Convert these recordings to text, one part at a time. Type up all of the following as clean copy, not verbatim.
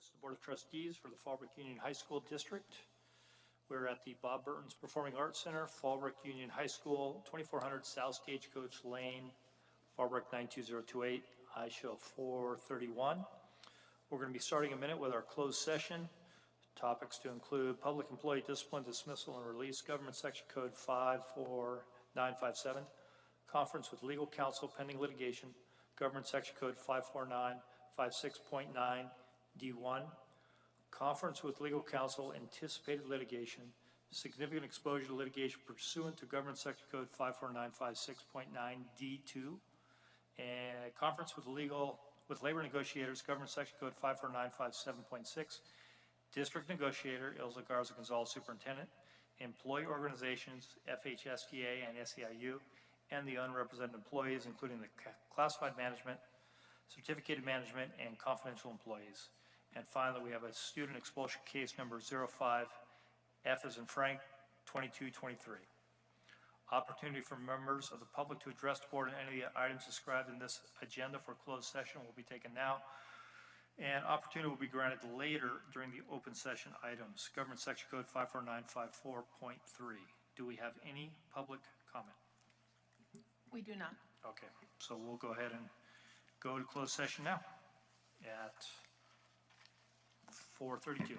This is the Board of Trustees for the Fallbrook Union High School District. We're at the Bob Burton's Performing Arts Center, Fallbrook Union High School, 2400 South Stagecoach Lane, Fallbrook 92028. I show 431. We're going to be starting in a minute with our closed session. Topics to include public employee discipline, dismissal, and release, Government Section Code 54957, conference with legal counsel pending litigation, Government Section Code 54956.9 D1, conference with legal counsel, anticipated litigation, significant exposure to litigation pursuant to Government Section Code 54956.9 D2, and conference with labor negotiators, Government Section Code 54957.6, District Negotiator, Ilza Garza Gonzalez, Superintendent, employee organizations, FHSTA and SEIU, and the unrepresented employees, including the classified management, certificated management, and confidential employees. And finally, we have a student expulsion case number 05, F as in Frank, 2223. Opportunity for members of the public to address the board on any of the items described in this agenda for closed session will be taken now. And opportunity will be granted later during the open session items. Government Section Code 54954.3. Do we have any public comment? We do not. Okay, so we'll go ahead and go to closed session now at 4:32.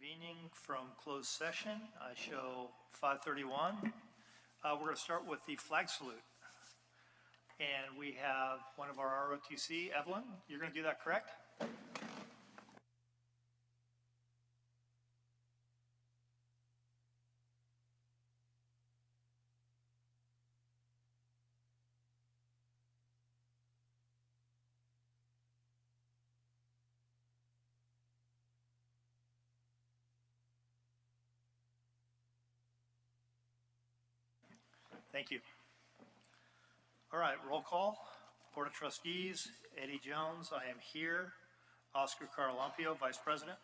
Convening from closed session, I show 5:31. We're going to start with the flag salute. And we have one of our ROTC, Evelyn, you're going to do that, correct? Thank you. All right, roll call. Board of Trustees, Eddie Jones, I am here. Oscar Carlampio, Vice President.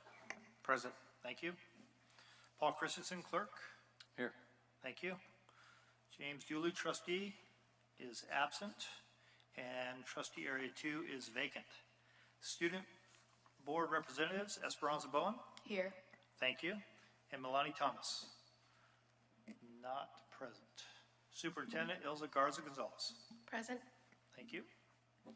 Present. Thank you. Paul Christensen, Clerk. Here. Thank you. James Dooley, Trustee, is absent. And Trustee Area 2 is vacant. Student Board Representatives, Esperanza Bowen. Here. Thank you. And Milani Thomas. Not present. Superintendent Ilza Garza Gonzalez. Present. Thank you. All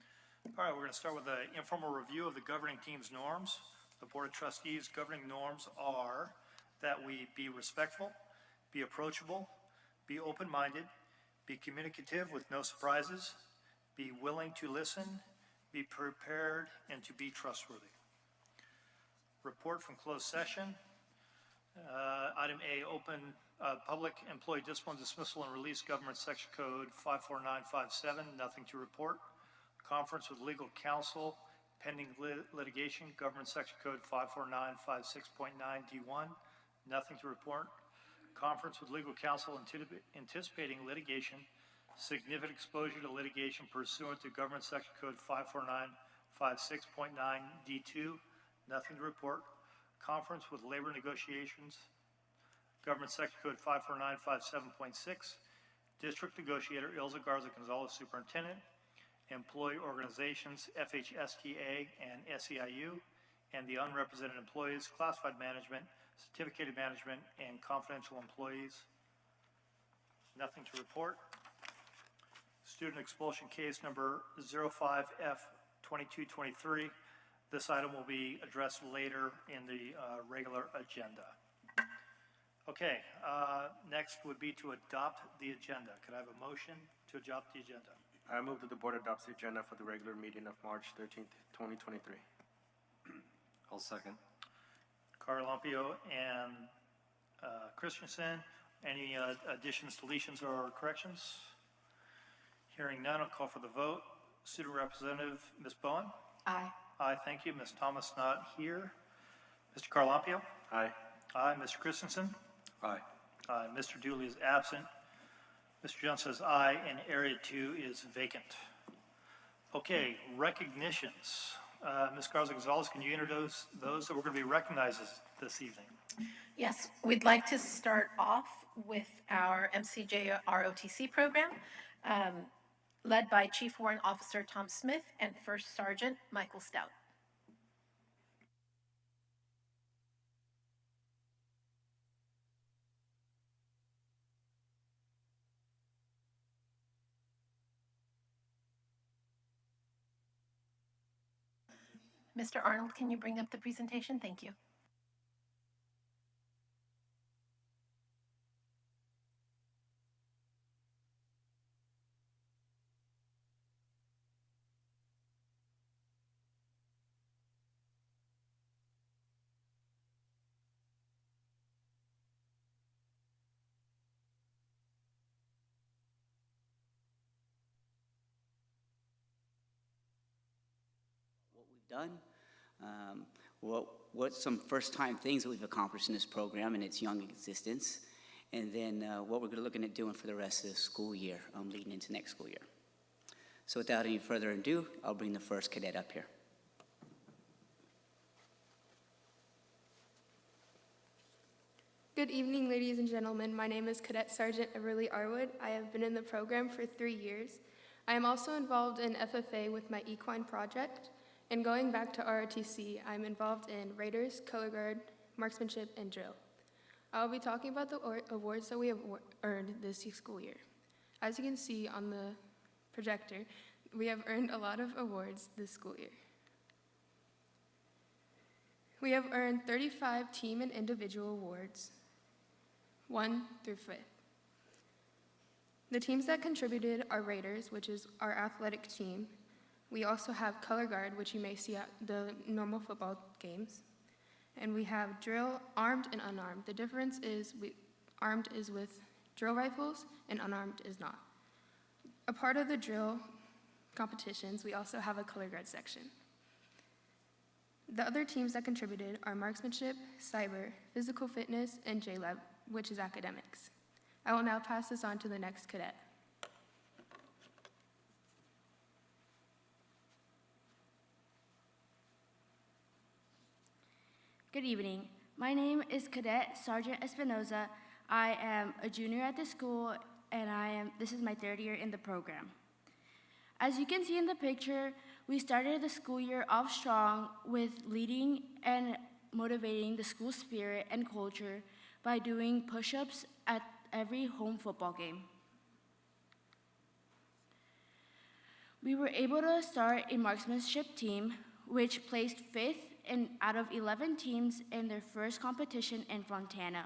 right, we're going to start with an informal review of the governing team's norms. The Board of Trustees' governing norms are that we be respectful, be approachable, be open-minded, be communicative with no surprises, be willing to listen, be prepared, and to be trustworthy. Report from closed session. Item A, open public employee discipline, dismissal, and release, government section code 54957, nothing to report. Conference with legal counsel, pending litigation, government section code 54956.9 D1, nothing to report. Conference with legal counsel anticipating litigation, significant exposure to litigation pursuant to government section code 54956.9 D2, nothing to report. Conference with labor negotiations, government section code 54957.6, district negotiator Ilza Garza Gonzalez, superintendent, employee organizations FHSTA and SEIU, and the unrepresented employees, classified management, certificated management, and confidential employees. Nothing to report. Student expulsion case number 05F2223. This item will be addressed later in the regular agenda. Okay, next would be to adopt the agenda. Could I have a motion to adopt the agenda? I move that the board adopts the agenda for the regular meeting of March 13th, 2023. I'll second. Carlampio and Christensen. Any additions, deletions, or corrections? Hearing none, I'll call for the vote. Student Representative, Ms. Bowen? Aye. Aye, thank you. Ms. Thomas not here. Mr. Carlampio? Aye. Aye. Mr. Christensen? Aye. Aye. Mr. Dooley is absent. Mr. Jones says aye, and Area 2 is vacant. Okay, recognitions. Ms. Garza Gonzalez, can you introduce those that we're going to be recognized this evening? Yes, we'd like to start off with our MCJ ROTC program, led by Chief Warrant Officer Tom Smith and First Sergeant Michael Stout. Mr. Arnold, can you bring up the presentation? Thank you. What we've done, what some first-time things that we've accomplished in this program in its young existence, and then what we're looking at doing for the rest of the school year, leading into next school year. So without any further ado, I'll bring the first cadet up here. Good evening, ladies and gentlemen. My name is Cadet Sergeant Everly Arwood. I have been in the program for 3 years. I am also involved in FFA with my equine project. And going back to ROTC, I'm involved in Raiders, Color Guard, Marksmanship, and Drill. I will be talking about the awards that we have earned this school year. As you can see on the projector, we have earned a lot of awards this school year. We have earned 35 team and individual awards, 1 through 5th. The teams that contributed are Raiders, which is our athletic team. We also have Color Guard, which you may see at the normal football games. And we have drill, armed and unarmed. The difference is armed is with drill rifles and unarmed is not. A part of the drill competitions, we also have a Color Guard section. The other teams that contributed are marksmanship, cyber, physical fitness, and JLab, which is academics. I will now pass this on to the next cadet. Good evening. My name is Cadet Sergeant Espinoza. I am a junior at the school, and this is my 3rd year in the program. As you can see in the picture, we started the school year off strong with leading and motivating the school spirit and culture by doing push-ups at every home football game. We were able to start a marksmanship team, which placed 5th out of 11 teams in their first competition in Fontana.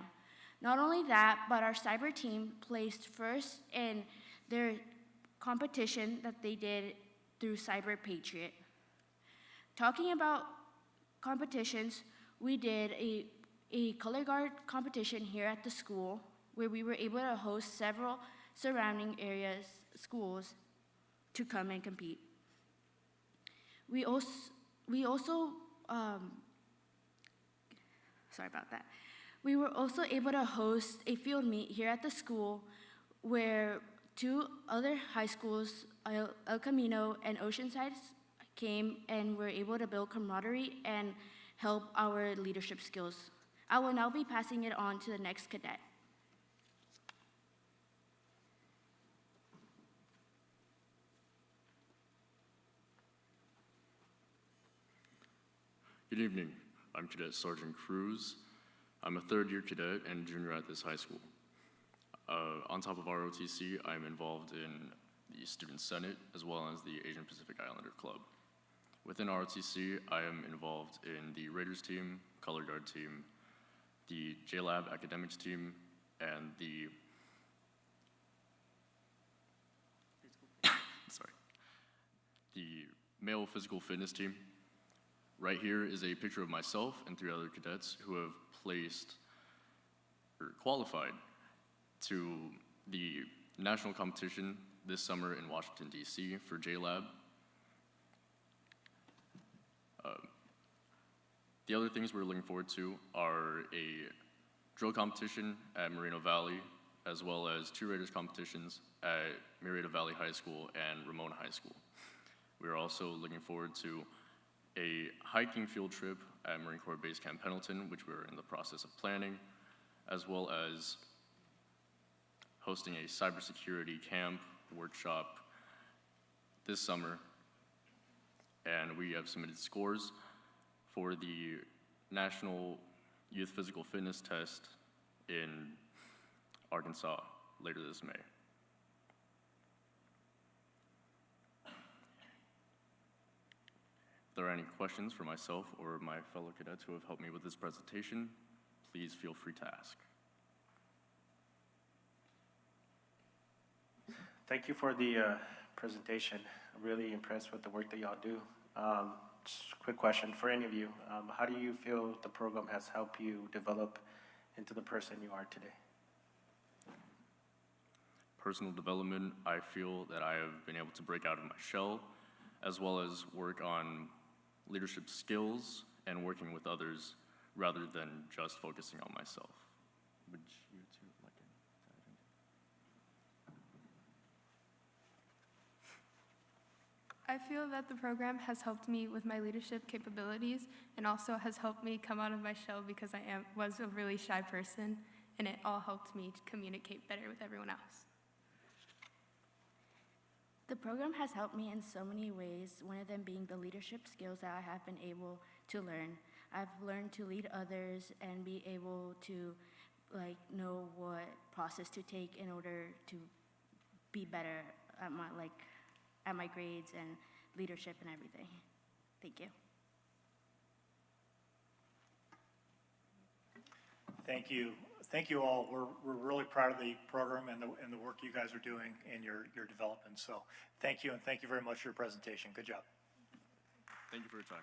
Not only that, but our cyber team placed 1st in their competition that they did through Cyber Patriot. Talking about competitions, we did a color guard competition here at the school where we were able to host several surrounding areas, schools, to come and compete. We were also able to host a field meet here at the school where 2 other high schools, El Camino and Oceanside, came and were able to build camaraderie and help our leadership skills. I will now be passing it on to the next cadet. Good evening. I'm Cadet Sergeant Cruz. I'm a 3rd-year cadet and junior at this high school. On top of ROTC, I'm involved in the Student Senate as well as the Asian Pacific Islander Club. Within ROTC, I am involved in the Raiders team, Color Guard team, the JLab academics team, and the male physical fitness team. Right here is a picture of myself and 3 other cadets who have qualified to the national competition this summer in Washington, D.C. for JLab. The other things we're looking forward to are a drill competition at Moreno Valley, as well as 2 Raiders competitions at Marietta Valley High School and Ramona High School. We are also looking forward to a hiking field trip at Marine Corps Base Camp Pendleton, which we're in the process of planning, as well as hosting a cybersecurity camp workshop this summer. And we have submitted scores for the National Youth Physical Fitness Test in Arkansas later this May. If there are any questions for myself or my fellow cadets who have helped me with this presentation, please feel free to ask. Thank you for the presentation. I'm really impressed with the work that y'all do. Just a quick question for any of you. How do you feel the program has helped you develop into the person you are today? Personal development, I feel that I have been able to break out of my shell, as well as work on leadership skills and working with others rather than just focusing on myself. Would you two like to I feel that the program has helped me with my leadership capabilities and also has helped me come out of my shell because I was a really shy person, and it all helped me to communicate better with everyone else. The program has helped me in so many ways, one of them being the leadership skills that I have been able to learn. I've learned to lead others and be able to know what process to take in order to be better at my grades and leadership and everything. Thank you. Thank you. Thank you all. We're really proud of the program and the work you guys are doing in your development. So thank you, and thank you very much for your presentation. Good job. Thank you for your time.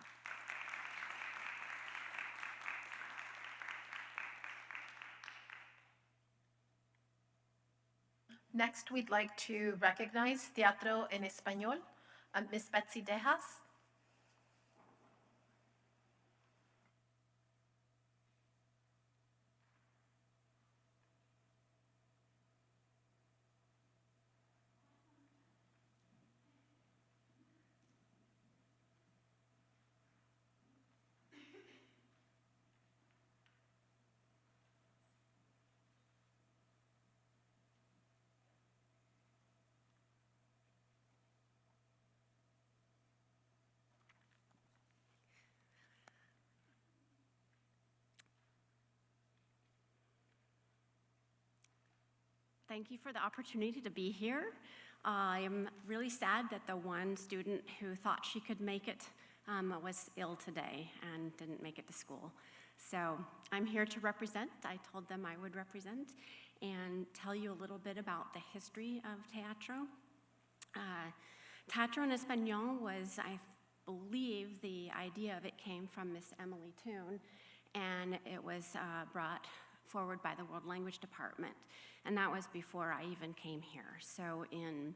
Next, we'd like to recognize Teatro en Español, Miss Betsy Dejas. Thank you for the opportunity to be here. I am really sad that the one student who thought she could make it was ill today and didn't make it to school. So I'm here to represent. I told them I would represent and tell you a little bit about the history of teatro. Teatro en Español was, I believe, the idea of it came from Miss Emily Toon, and it was brought forward by the World Language Department, and that was before I even came here. So and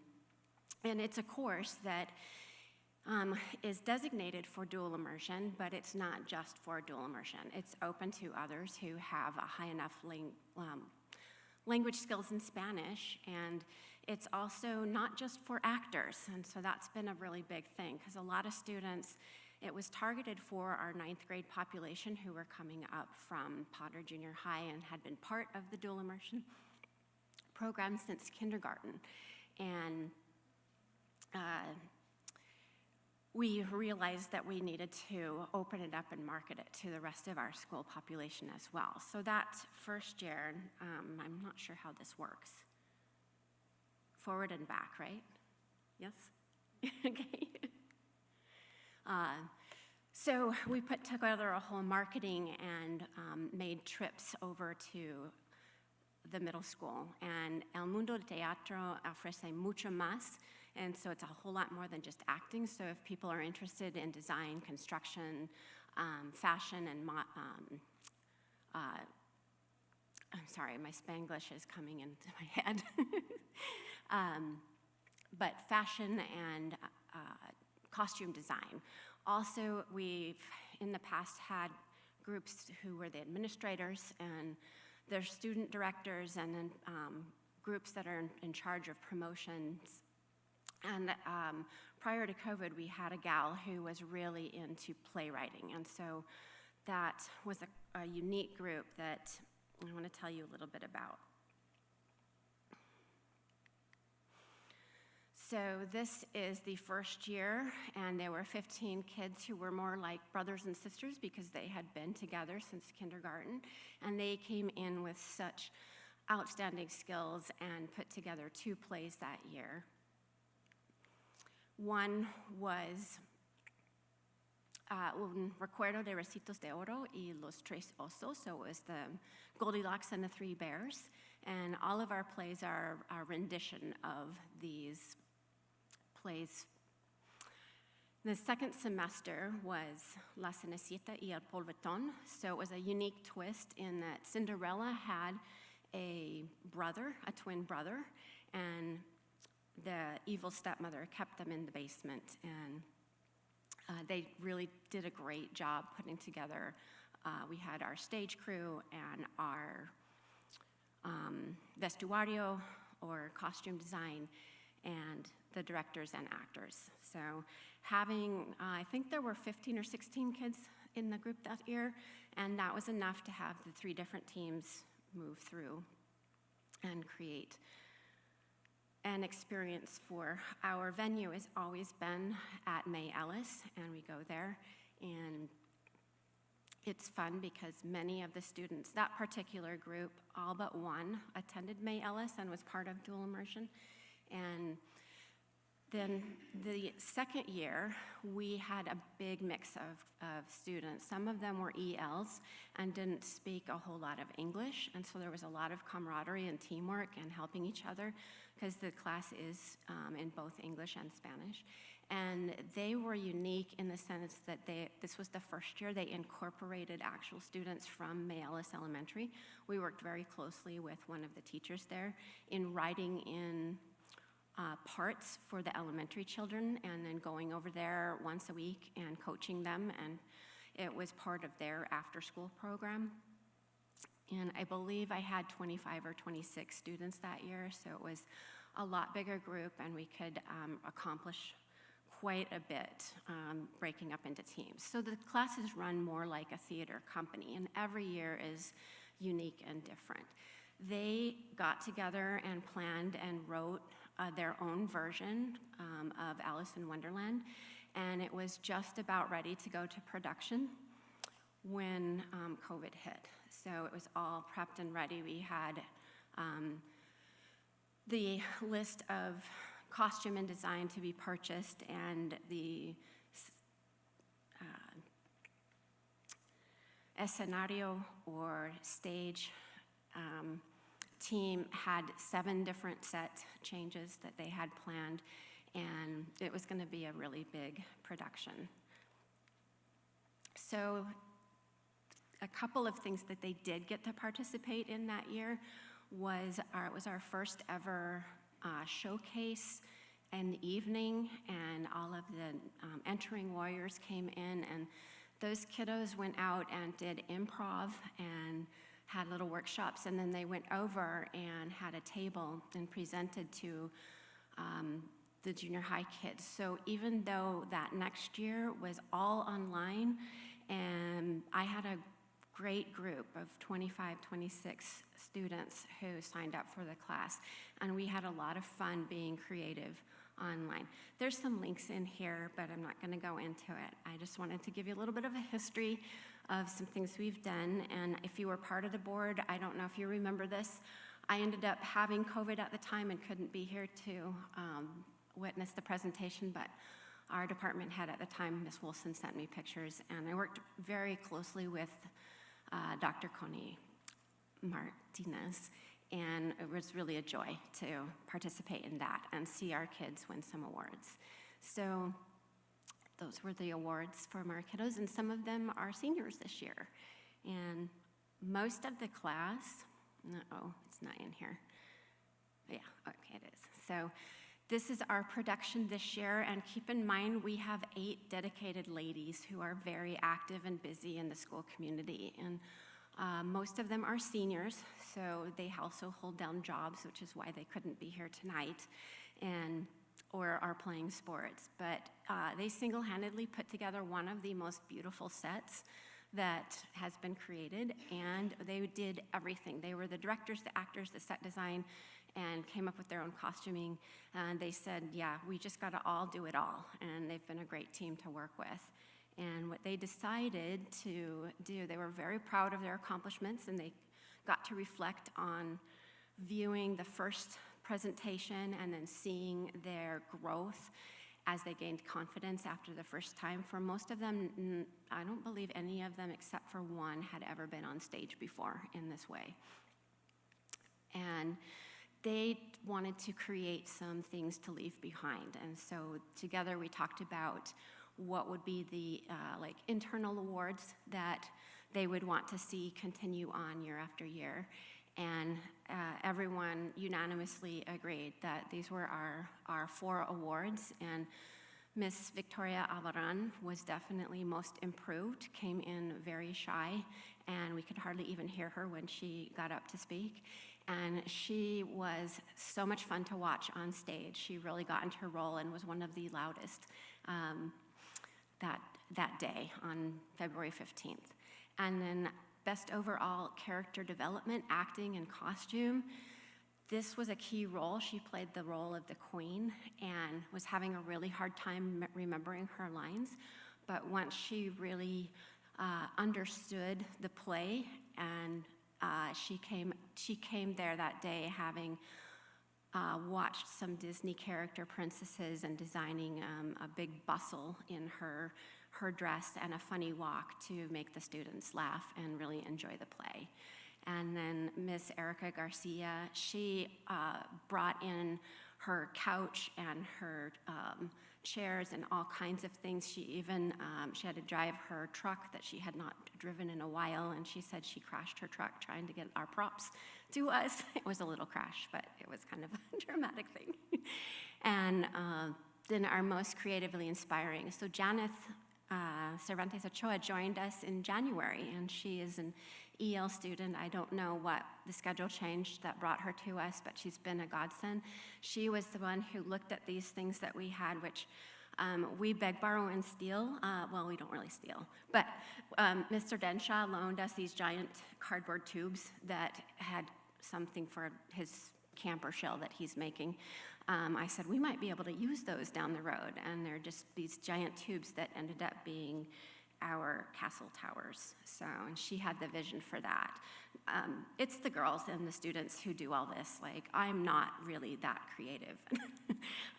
it's a course that is designated for dual immersion, but it's not just for dual immersion. It's open to others who have a high enough language skills in Spanish, and it's also not just for actors, and so that's been a really big thing, because a lot of students, it was targeted for our 9th grade population who were coming up from Potter Junior High and had been part of the dual immersion program since kindergarten. And we realized that we needed to open it up and market it to the rest of our school population as well. So that first year, I'm not sure how this works. Forward and back, right? Yes? Okay. So we put together a whole marketing and made trips over to the middle school. And El Mundo de Teatro ofrece mucho más. And so it's a whole lot more than just acting. So if people are interested in design, construction, fashion, and I'm sorry, my Spanglish is coming into my head. But fashion and costume design. Also, we've in the past had groups who were the administrators and their student directors, and then groups that are in charge of promotions. And prior to COVID, we had a gal who was really into playwriting, and so that was a unique group that I want to tell you a little bit about. So this is the first year, and there were 15 kids who were more like brothers and sisters because they had been together since kindergarten, and they came in with such outstanding skills and put together 2 plays that year. One was Un Recuerdo de Recitos de Oro y Los Tres Osos, so it was the Goldilocks and the 3 Bears, and all of our plays are a rendition of these plays. The second semester was La Cenicienta y el Polvetón, so it was a unique twist in that Cinderella had a brother, a twin brother, and the evil stepmother kept them in the basement, and they really did a great job putting together. We had our stage crew and our vestuario, or costume design, and the directors and actors. So having, I think there were 15 or 16 kids in the group that year, and that was enough to have the 3 different teams move through and create an experience for our venue has always been at May Ellis, and we go there, and it's fun because many of the students, that particular group, all but one, attended May Ellis and was part of dual immersion, and Then the second year, we had a big mix of students. Some of them were ELs and didn't speak a whole lot of English, and so there was a lot of camaraderie and teamwork and helping each other because the class is in both English and Spanish. And they were unique in the sense that this was the first year they incorporated actual students from Mayales Elementary. We worked very closely with one of the teachers there in writing in parts for the elementary children and then going over there once a week and coaching them, and it was part of their after-school program. And I believe I had 25 or 26 students that year, so it was a lot bigger group, and we could accomplish quite a bit breaking up into teams. So the classes run more like a theater company, and every year is unique and different. They got together and planned and wrote their own version of Alice in Wonderland, and it was just about ready to go to production when COVID hit. So it was all prepped and ready. We had the list of costume and design to be purchased, and the escenario or stage team had 7 different set changes that they had planned, and it was going to be a really big production. So a couple of things that they did get to participate in that year was it was our first ever showcase and evening, and all of the entering warriors came in, and those kiddos went out and did improv and had little workshops, and then they went over and had a table and presented to the junior high kids. So even though that next year was all online, and I had a great group of 25, 26 students who signed up for the class, and we had a lot of fun being creative online. There's some links in here, but I'm not going to go into it. I just wanted to give you a little bit of a history of some things we've done, and if you were part of the board, I don't know if you remember this, I ended up having COVID at the time and couldn't be here to witness the presentation, but our department head at the time, Ms. Wilson, sent me pictures, and I worked very closely with Dr. Connie Martinez, and it was really a joy to participate in that and see our kids win some awards. So those were the awards for our kiddos, and some of them are seniors this year. And most of the class, it's not in here. Yeah, okay, it is. So this is our production this year, and keep in mind we have 8 dedicated ladies who are very active and busy in the school community, and most of them are seniors, so they also hold down jobs, which is why they couldn't be here tonight, or are playing sports. But they single-handedly put together one of the most beautiful sets that has been created, and they did everything. They were the directors, the actors, the set design, and came up with their own costuming. And they said, yeah, we just got to all do it all, and they've been a great team to work with. And what they decided to do, they were very proud of their accomplishments, and they got to reflect on viewing the first presentation and then seeing their growth as they gained confidence after the first time. For most of them, I don't believe any of them except for one had ever been on stage before in this way. And they wanted to create some things to leave behind. And so together we talked about what would be the internal awards that they would want to see continue on year after year. And everyone unanimously agreed that these were our 4 awards, and Miss Victoria Alvaran was definitely most improved, came in very shy, and we could hardly even hear her when she got up to speak. And she was so much fun to watch on stage. She really got into her role and was one of the loudest that day on February 15th. And then best overall character development, acting, and costume. This was a key role. She played the role of the queen and was having a really hard time remembering her lines. But once she really understood the play, and she came there that day having watched some Disney character princesses and designing a big bustle in her dress and a funny walk to make the students laugh and really enjoy the play. And then Miss Erica Garcia, she brought in her couch and her chairs and all kinds of things. She even, she had to drive her truck that she had not driven in a while, and she said she crashed her truck trying to get our props to us. It was a little crash, but it was kind of a dramatic thing. And then our most creatively inspiring. So Janeth Cervantes Ochoa joined us in January, and she is an EL student. I don't know what the schedule changed that brought her to us, but she's been a godsend. She was the one who looked at these things that we had, which we beg, borrow, and steal. Well, we don't really steal, but Mr. Denshaw loaned us these giant cardboard tubes that had something for his camper shell that he's making. I said, we might be able to use those down the road, and they're just these giant tubes that ended up being our castle towers. So, and she had the vision for that. It's the girls and the students who do all this. Like, I'm not really that creative.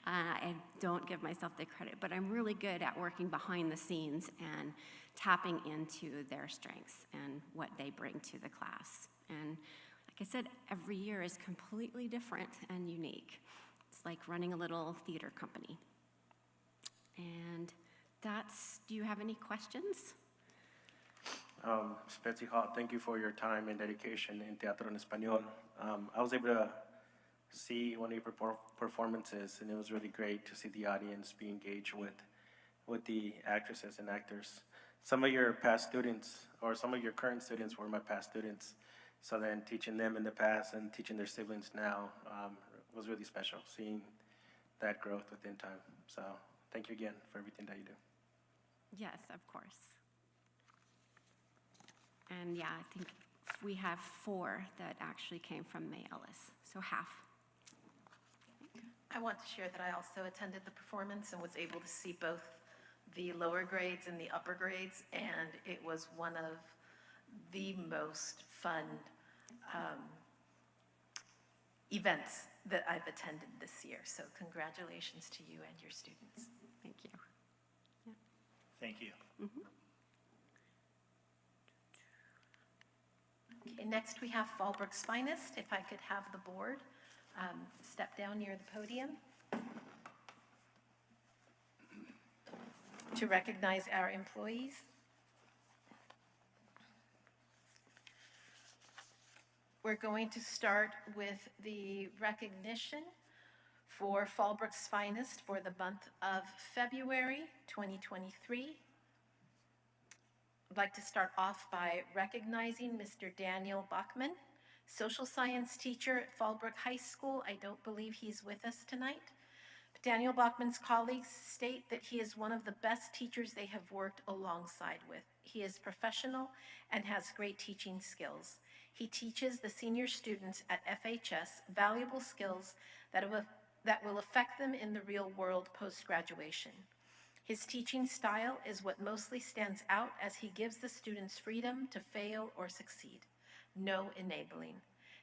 I don't give myself the credit, but I'm really good at working behind the scenes and tapping into their strengths and what they bring to the class. And like I said, every year is completely different and unique. It's like running a little theater company. And that's, do you have any questions? Betsy Hall, thank you for your time and dedication in Teatro en Español. I was able to see one of your performances, and it was really great to see the audience be engaged with the actresses and actors. Some of your past students, or some of your current students were my past students. So then teaching them in the past and teaching their siblings now was really special, seeing that growth within time. So thank you again for everything that you do. Yes, of course. And yeah, I think we have 4 that actually came from May Ellis, so half. I want to share that I also attended the performance and was able to see both the lower grades and the upper grades, and it was one of the most fun events that I've attended this year. So congratulations to you and your students. Thank you. Thank you. Okay, next we have Fallbrook's Finest. If I could have the board step down near the podium to recognize our employees. We're going to start with the recognition for Fallbrook's Finest for the month of February 2023. I'd like to start off by recognizing Mr. Daniel Bachman, social science teacher at Fallbrook High School. I don't believe he's with us tonight. But Daniel Bachman's colleagues state that he is one of the best teachers they have worked alongside with. He is professional and has great teaching skills. He teaches the senior students at FHS valuable skills that will affect them in the real world post-graduation. His teaching style is what mostly stands out as he gives the students freedom to fail or succeed. No enabling.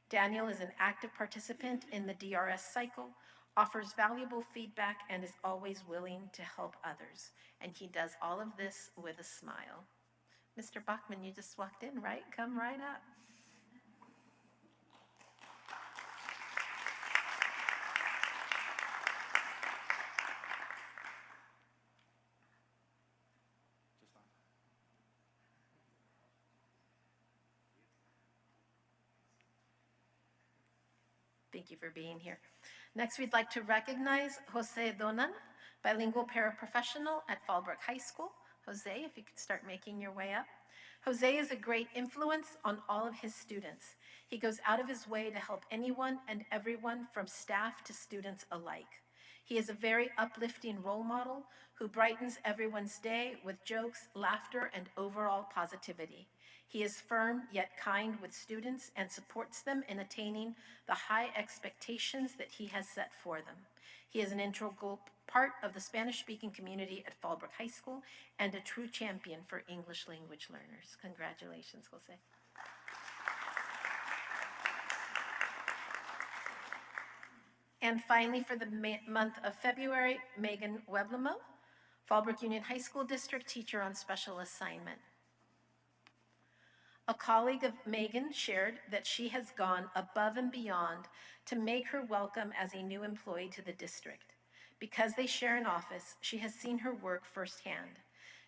Daniel is an active participant in the DRS cycle, offers valuable feedback, and is always willing to help others. And he does all of this with a smile. Mr. Bachman, you just walked in, right? Come right up. Thank you for being here. Next, we'd like to recognize Jose Donan, bilingual paraprofessional at Fallbrook High School. Jose, if you could start making your way up. Jose is a great influence on all of his students. He goes out of his way to help anyone and everyone from staff to students alike. He is a very uplifting role model who brightens everyone's day with jokes, laughter, and overall positivity. He is firm yet kind with students and supports them in attaining the high expectations that he has set for them. He is an integral part of the Spanish-speaking community at Fallbrook High School and a true champion for English language learners. Congratulations, Jose. And finally, for the month of February, Megan Weblemo, Fallbrook Union High School District teacher on special assignment. A colleague of Megan shared that she has gone above and beyond to make her welcome as a new employee to the district. Because they share an office, she has seen her work firsthand.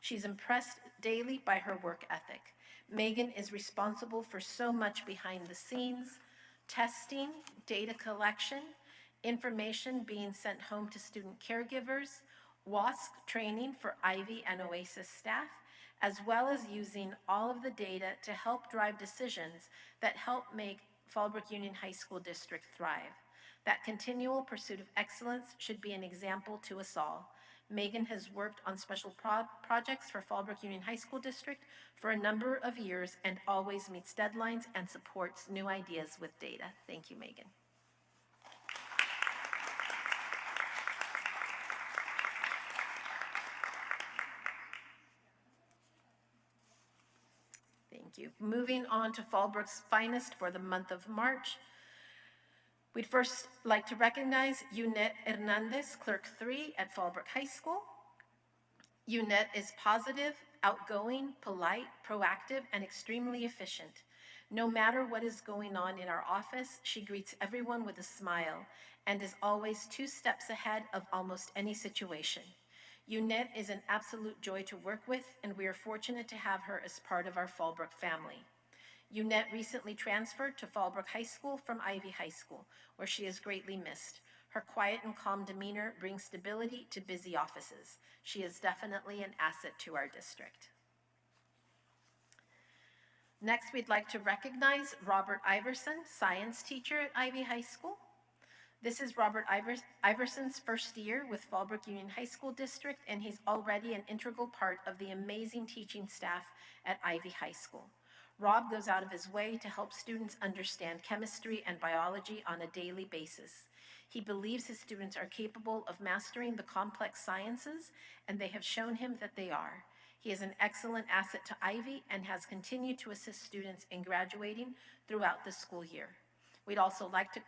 She's impressed daily by her work ethic. Megan is responsible for so much behind the scenes, testing, data collection, information being sent home to student caregivers, WASC training for Ivy and OASIS staff, as well as using all of the data to help drive decisions that help make Fallbrook Union High School District thrive. That continual pursuit of excellence should be an example to us all. Megan has worked on special projects for Fallbrook Union High School District for a number of years and always meets deadlines and supports new ideas with data. Thank you, Megan. Thank you. Moving on to Fallbrook's finest for the month of March. We'd first like to recognize Yunette Hernandez, Clerk 3 at Fallbrook High School. Yunette is positive, outgoing, polite, proactive, and extremely efficient. No matter what is going on in our office, she greets everyone with a smile and is always 2 steps ahead of almost any situation. Yunette is an absolute joy to work with, and we are fortunate to have her as part of our Fallbrook family. Yunette recently transferred to Fallbrook High School from Ivy High School, where she is greatly missed. Her quiet and calm demeanor brings stability to busy offices. She is definitely an asset to our district. Next, we'd like to recognize Robert Iverson, science teacher at Ivy High School. This is Robert Iverson's first year with Fallbrook Union High School District, and he's already an integral part of the amazing teaching staff at Ivy High School. Rob goes out of his way to help students understand chemistry and biology on a daily basis. He believes his students are capable of mastering the complex sciences, and they have shown him that they are. He is an excellent asset to Ivy and has continued to assist students in graduating throughout the school year. We'd also like to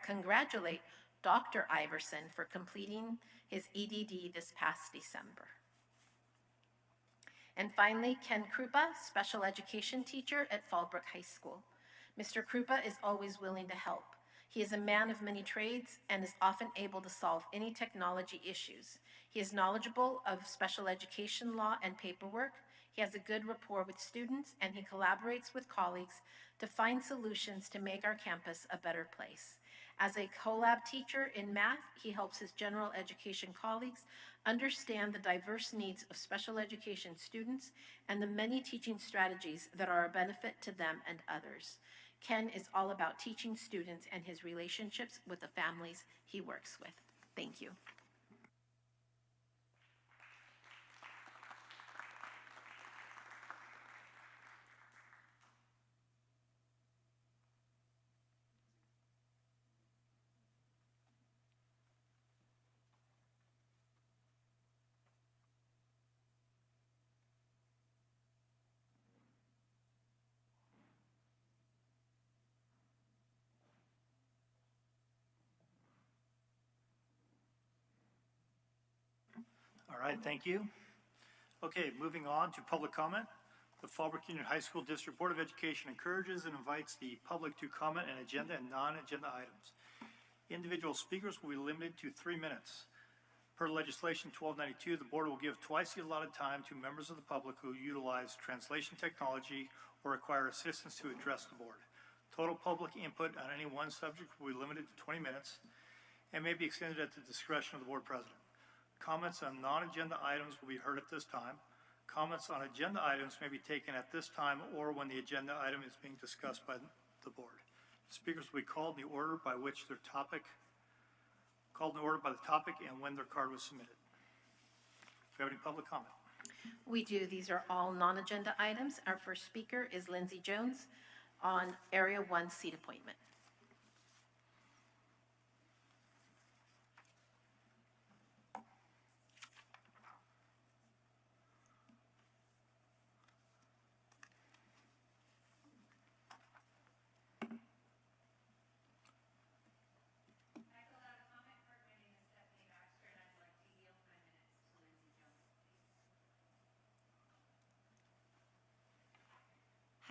congratulate Dr. Iverson for completing his EDD this past December. And finally, Ken Krupa, special education teacher at Fallbrook High School. Mr. Krupa is always willing to help. He is a man of many trades and is often able to solve any technology issues. He is knowledgeable of special education law and paperwork. He has a good rapport with students, and he collaborates with colleagues to find solutions to make our campus a better place. As a collab teacher in math, he helps his general education colleagues understand the diverse needs of special education students and the many teaching strategies that are a benefit to them and others. Ken is all about teaching students and his relationships with the families he works with. Thank you. All right, thank you. Okay, moving on to public comment. The Fallbrook Union High School District Board of Education encourages and invites the public to comment on agenda and non-agenda items. Individual speakers will be limited to 3 minutes. Per legislation 1292, the board will give twice the allotted time to members of the public who utilize translation technology or require assistance to address the board. Total public input on any one subject will be limited to 20 minutes and may be extended at the discretion of the board president. Comments on non-agenda items will be heard at this time. Comments on agenda items may be taken at this time or when the agenda item is being discussed by the board. Speakers will be called in the order by which their topic, called in order by the topic and when their card was submitted. Do we have any public comment? We do. These are all non-agenda items. Our first speaker is Lindsay Jones on Area 1 seat appointment.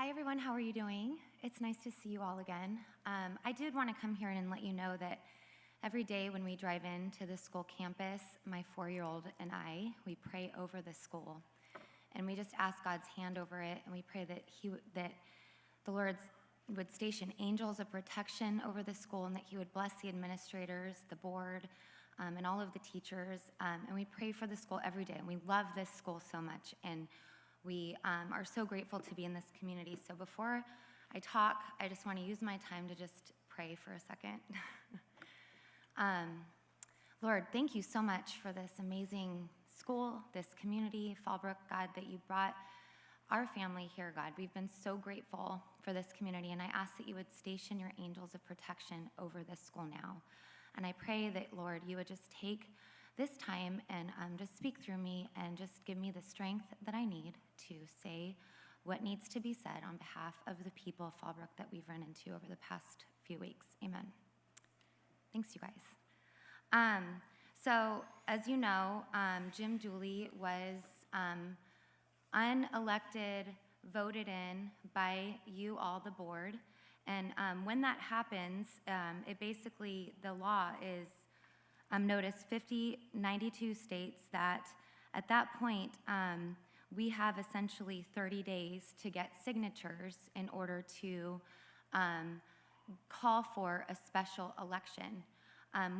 Hi, everyone. How are you doing? It's nice to see you all again. I did want to come here and let you know that every day when we drive into the school campus, my 4-year-old and I, we pray over the school. And we just ask God's hand over it, and we pray that that the Lord would station angels of protection over the school, and that He would bless the administrators, the board, and all of the teachers. And we pray for the school every day. And we love this school so much, and we are so grateful to be in this community. So before I talk, I just want to use my time to just pray for a second. Lord, thank you so much for this amazing school, this community, Fallbrook, God, that you brought our family here, God. We've been so grateful for this community, and I ask that you would station your angels of protection over this school now. And I pray that, Lord, you would just take this time and just speak through me and just give me the strength that I need to say what needs to be said on behalf of the people of Fallbrook that we've run into over the past few weeks. Amen. Thanks, you guys. So, as you know, Jim Dooley was unelected, voted in by you all, the board. And when that happens, it basically, the law is, notice 92 states that at that point, we have essentially 30 days to get signatures in order to call for a special election.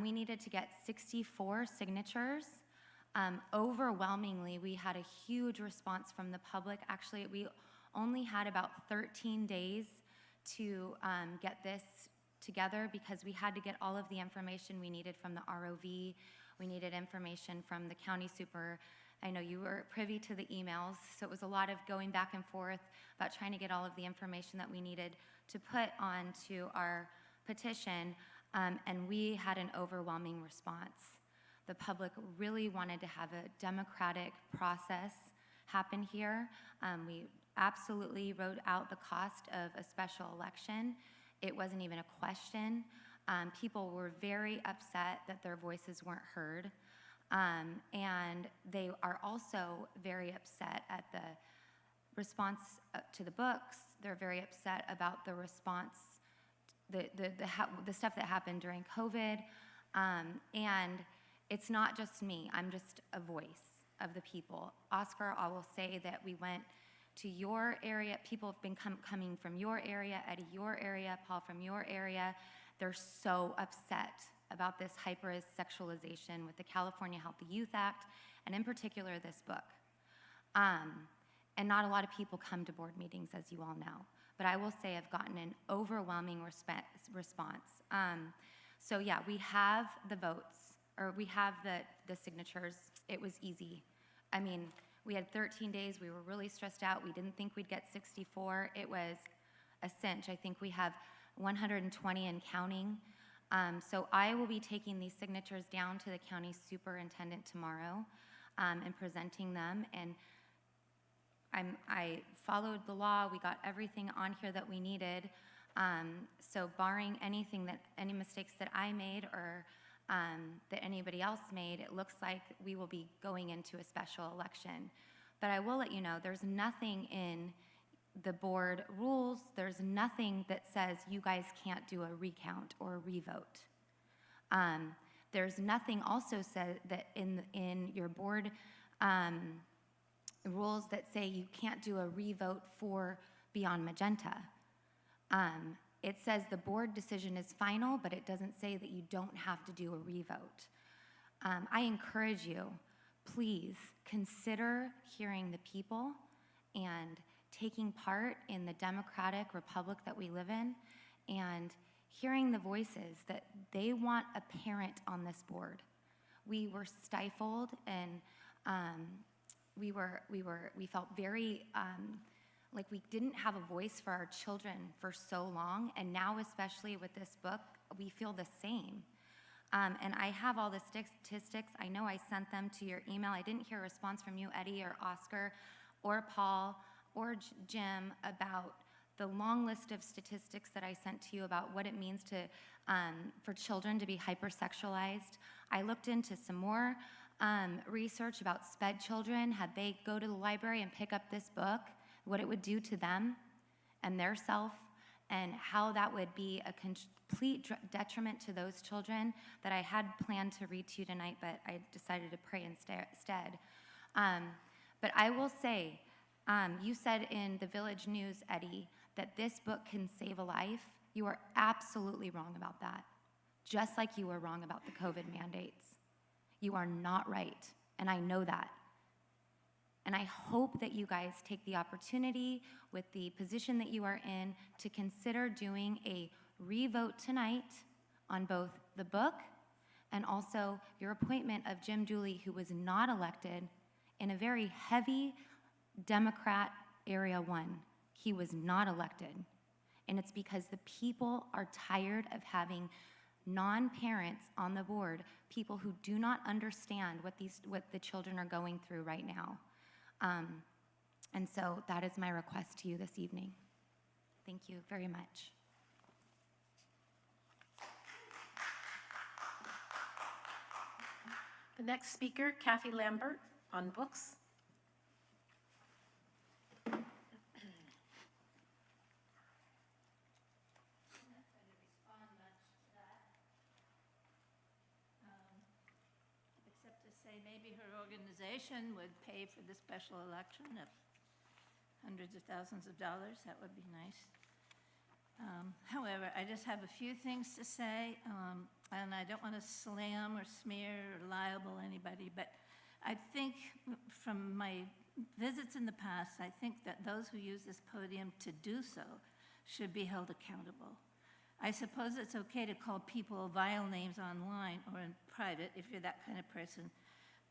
We needed to get 64 signatures. Overwhelmingly, we had a huge response from the public. Actually, we only had about 13 days to get this together because we had to get all of the information we needed from the ROV. We needed information from the county super. I know you were privy to the emails, so it was a lot of going back and forth about trying to get all of the information that we needed to put onto our petition, and we had an overwhelming response. The public really wanted to have a democratic process happen here. We absolutely wrote out the cost of a special election. It wasn't even a question. People were very upset that their voices weren't heard. And they are also very upset at the response to the books. They're very upset about the response, the stuff that happened during COVID. And it's not just me. I'm just a voice of the people. Oscar, I will say that we went to your area. People have been coming from your area, Eddie, your area, Paul from your area. They're so upset about this hypersexualization with the California Healthy Youth Act, and in particular, this book. And not a lot of people come to board meetings, as you all know. But I will say I've gotten an overwhelming response. So yeah, we have the votes, or we have the signatures. It was easy. I mean, we had 13 days. We were really stressed out. We didn't think we'd get 64. It was a cinch. I think we have 120 and counting. So I will be taking these signatures down to the county superintendent tomorrow and presenting them. And I followed the law. We got everything on here that we needed. So barring any mistakes that I made or that anybody else made, it looks like we will be going into a special election. But I will let you know, there's nothing in the board rules, there's nothing that says you guys can't do a recount or a revote. There's nothing also said that in your board rules that say you can't do a revote for Beyond Magenta. It says the board decision is final, but it doesn't say that you don't have to do a revote. I encourage you, please consider hearing the people and taking part in the democratic republic that we live in and hearing the voices that they want a parent on this board. We were stifled and we felt very like we didn't have a voice for our children for so long, and now especially with this book, we feel the same. And I have all the statistics. I know I sent them to your email. I didn't hear a response from you, Eddie, or Oscar, or Paul, or Jim about the long list of statistics that I sent to you about what it means to for children to be hypersexualized. I looked into some more research about SPED children, had they go to the library and pick up this book, what it would do to them and their self, and how that would be a complete detriment to those children, that I had planned to read to you tonight, but I decided to pray instead. But I will say, you said in the Village News, Eddie, that this book can save a life. You are absolutely wrong about that, just like you were wrong about the COVID mandates. You are not right, and I know that. And I hope that you guys take the opportunity with the position that you are in to consider doing a revote tonight on both the book and also your appointment of Jim Dooley, who was not elected in a very heavy Democrat Area 1. He was not elected. And it's because the people are tired of having non-parents on the board, people who do not understand what the children are going through right now. And so that is my request to you this evening. Thank you very much. The next speaker, Kathy Lambert, on books. Except to say maybe her organization would pay for the special election of hundreds of thousands of dollars. That would be nice. However, I just have a few things to say, and I don't want to slam or smear or libel anybody, but I think from my visits in the past, I think that those who use this podium to do so should be held accountable. I suppose it's okay to call people vile names online or in private if you're that kind of person,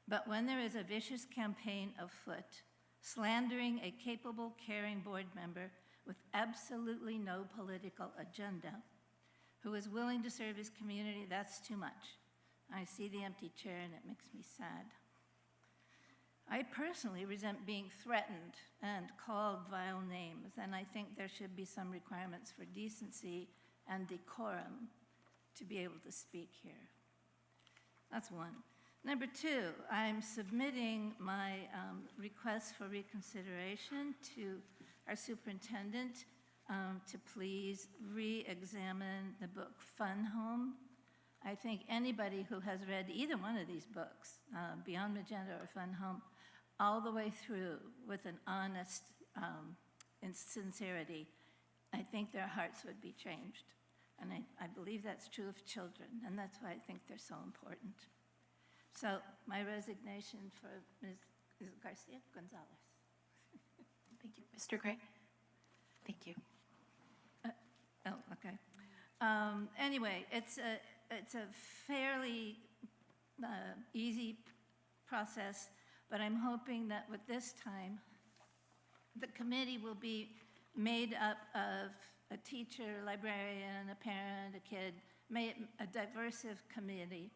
but when there is a vicious campaign afoot, slandering a capable, caring board member with absolutely no political agenda, who is willing to serve his community, that's too much. I see the empty chair and it makes me sad. I personally resent being threatened and called vile names, and I think there should be some requirements for decency and decorum to be able to speak here. That's one. Number two, I'm submitting my request for reconsideration to our superintendent to please re-examine the book Fun Home. I think anybody who has read either one of these books, Beyond Magenta or Fun Home, all the way through with an honest and sincerity, I think their hearts would be changed. And I believe that's true of children, and that's why I think they're so important. So my resignation for Ms. Garcia Gonzalez. Thank you. Mr. Gray? Thank you. Oh, okay. Anyway, it's a fairly easy process, but I'm hoping that with this time, the committee will be made up of a teacher, librarian, a parent, a kid, a diverse committee.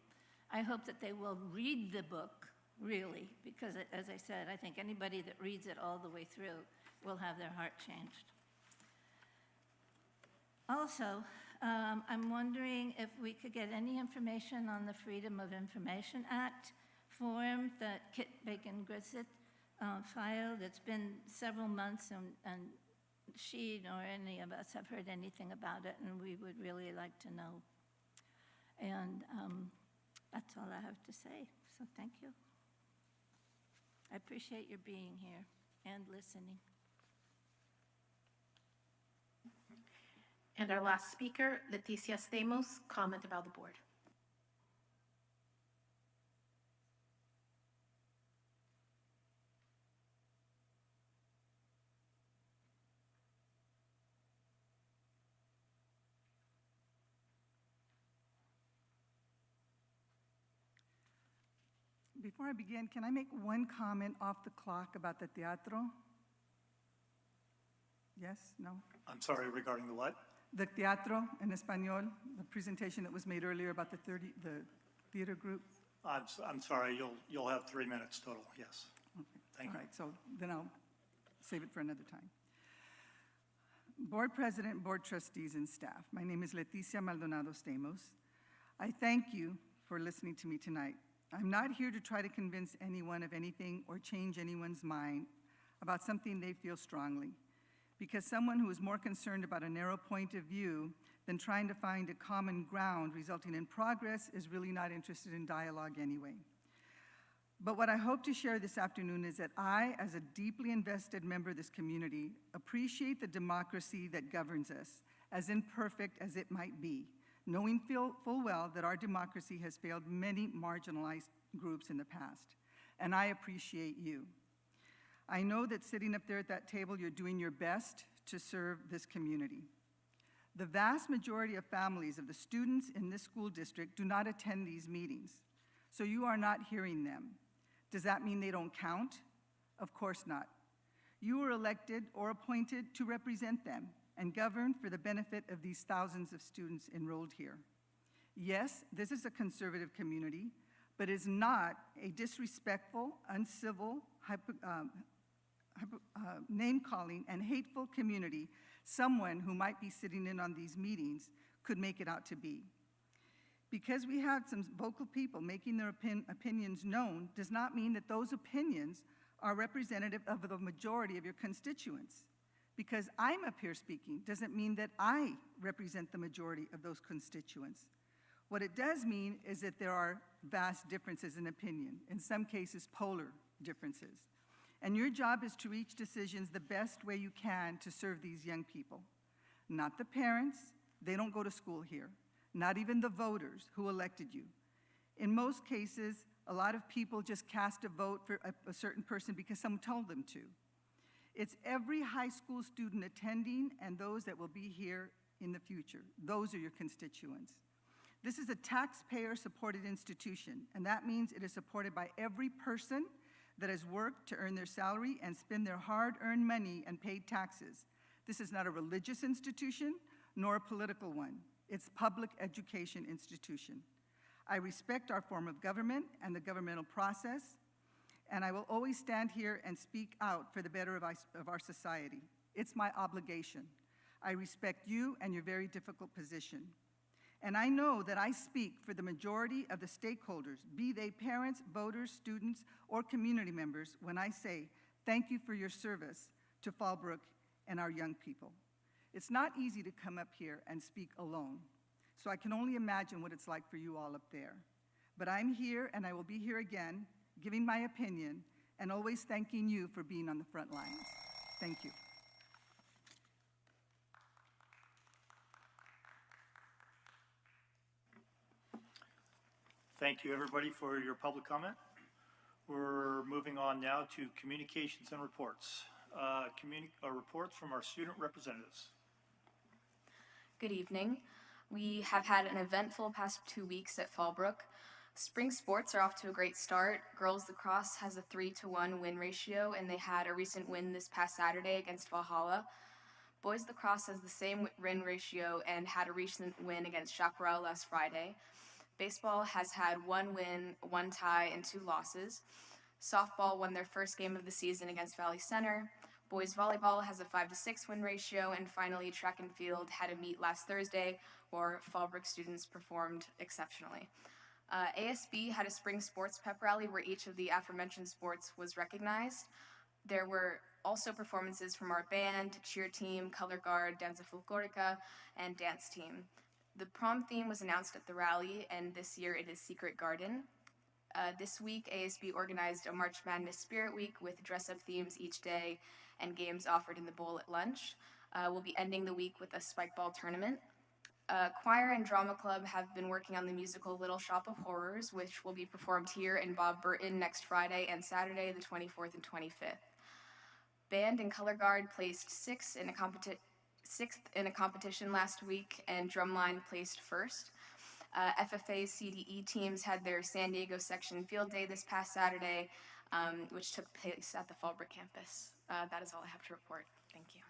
I hope that they will read the book, really, because as I said, I think anybody that reads it all the way through will have their heart changed. Also, I'm wondering if we could get any information on the Freedom of Information Act form that Kit Bacon-Grissett filed. It's been several months, and she nor any of us have heard anything about it, and we would really like to know. And that's all I have to say, so thank you. I appreciate your being here and listening. And our last speaker, Leticia Stamos, comment about the board. Before I begin, can I make one comment off the clock about the teatro? Yes? No? I'm sorry, regarding the what? The teatro en español, the presentation that was made earlier about the theater group. I'm sorry, you'll have 3 minutes total, yes. Okay. Thank you. All right, so then I'll save it for another time. Board President, Board Trustees, and staff, my name is Leticia Maldonado Stamos. I thank you for listening to me tonight. I'm not here to try to convince anyone of anything or change anyone's mind about something they feel strongly. because someone who is more concerned about a narrow point of view than trying to find a common ground resulting in progress is really not interested in dialogue anyway. But what I hope to share this afternoon is that I, as a deeply invested member of this community, appreciate the democracy that governs us, as imperfect as it might be, knowing full well that our democracy has failed many marginalized groups in the past. And I appreciate you. I know that sitting up there at that table, you're doing your best to serve this community. The vast majority of families of the students in this school district do not attend these meetings, so you are not hearing them. Does that mean they don't count? Of course not. You were elected or appointed to represent them and govern for the benefit of these thousands of students enrolled here. Yes, this is a conservative community, but is not a disrespectful, uncivil, name-calling and hateful community someone who might be sitting in on these meetings could make it out to be. Because we have some vocal people making their opinions known does not mean that those opinions are representative of the majority of your constituents. Because I'm up here speaking doesn't mean that I represent the majority of those constituents. What it does mean is that there are vast differences in opinion, in some cases polar differences. And your job is to reach decisions the best way you can to serve these young people. Not the parents, they don't go to school here. Not even the voters who elected you. In most cases, a lot of people just cast a vote for a certain person because someone told them to. It's every high school student attending and those that will be here in the future. Those are your constituents. This is a taxpayer-supported institution, and that means it is supported by every person that has worked to earn their salary and spend their hard-earned money and paid taxes. This is not a religious institution, nor a political one. It's a public education institution. I respect our form of government and the governmental process, and I will always stand here and speak out for the better of our society. It's my obligation. I respect you and your very difficult position. And I know that I speak for the majority of the stakeholders, be they parents, voters, students, or community members, when I say thank you for your service to Fallbrook and our young people. It's not easy to come up here and speak alone, so I can only imagine what it's like for you all up there. But I'm here, and I will be here again, giving my opinion, and always thanking you for being on the front lines. Thank you. Thank you, everybody, for your public comment. We're moving on now to communications and reports. Reports from our student representatives. Good evening. We have had an eventful past 2 weeks at Fallbrook. Spring sports are off to a great start. Girls lacrosse has a 3-to-1 win ratio, and they had a recent win this past Saturday against Valhalla. Boys lacrosse has the same win ratio and had a recent win against Chaparral last Friday. Baseball has had 1 win, 1 tie, and 2 losses. Softball won their first game of the season against Valley Center. Boys volleyball has a 5-to-6 win ratio, and finally track and field had a meet last Thursday where Fallbrook students performed exceptionally. ASB had a spring sports pep rally where each of the aforementioned sports was recognized. There were also performances from our band, cheer team, color guard, danza folklorica, and dance team. The prom theme was announced at the rally, and this year it is Secret Garden. This week, ASB organized a March Madness Spirit Week with dress-up themes each day and games offered in the bowl at lunch. We'll be ending the week with a spike ball tournament. Choir and drama club have been working on the musical Little Shop of Horrors, which will be performed here in Bob Burton next Friday and Saturday, the 24th and 25th. Band and color guard placed sixth in a competition last week, and drumline placed first. FFA CDE teams had their San Diego section field day this past Saturday, which took place at the Fallbrook campus. That is all I have to report. Thank you.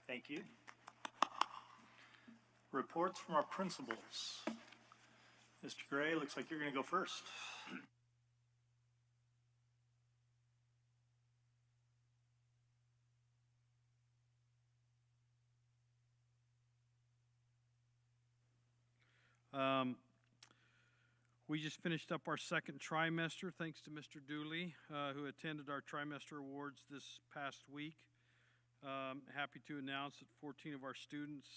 Thank you. Reports from our principals. Mr. Gray, looks like you're going to go first. We just finished up our second trimester, thanks to Mr. Dooley, who attended our trimester awards this past week. Happy to announce that 14 of our students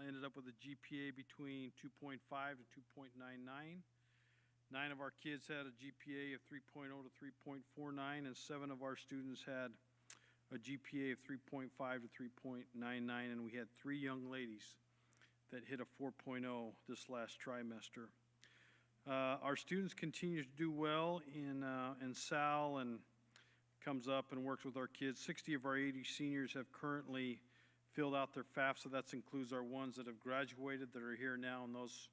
ended up with a GPA between 2.5 and 2.99. 9 of our kids had a GPA of 3.0 to 3.49, and 7 of our students had a GPA of 3.5 to 3.99, and we had 3 young ladies that hit a 4.0 this last trimester. Our students continue to do well in Sal and comes up and works with our kids. 60 of our 80 seniors have currently filled out their FAFSA. That includes our ones that have graduated that are here now, and those,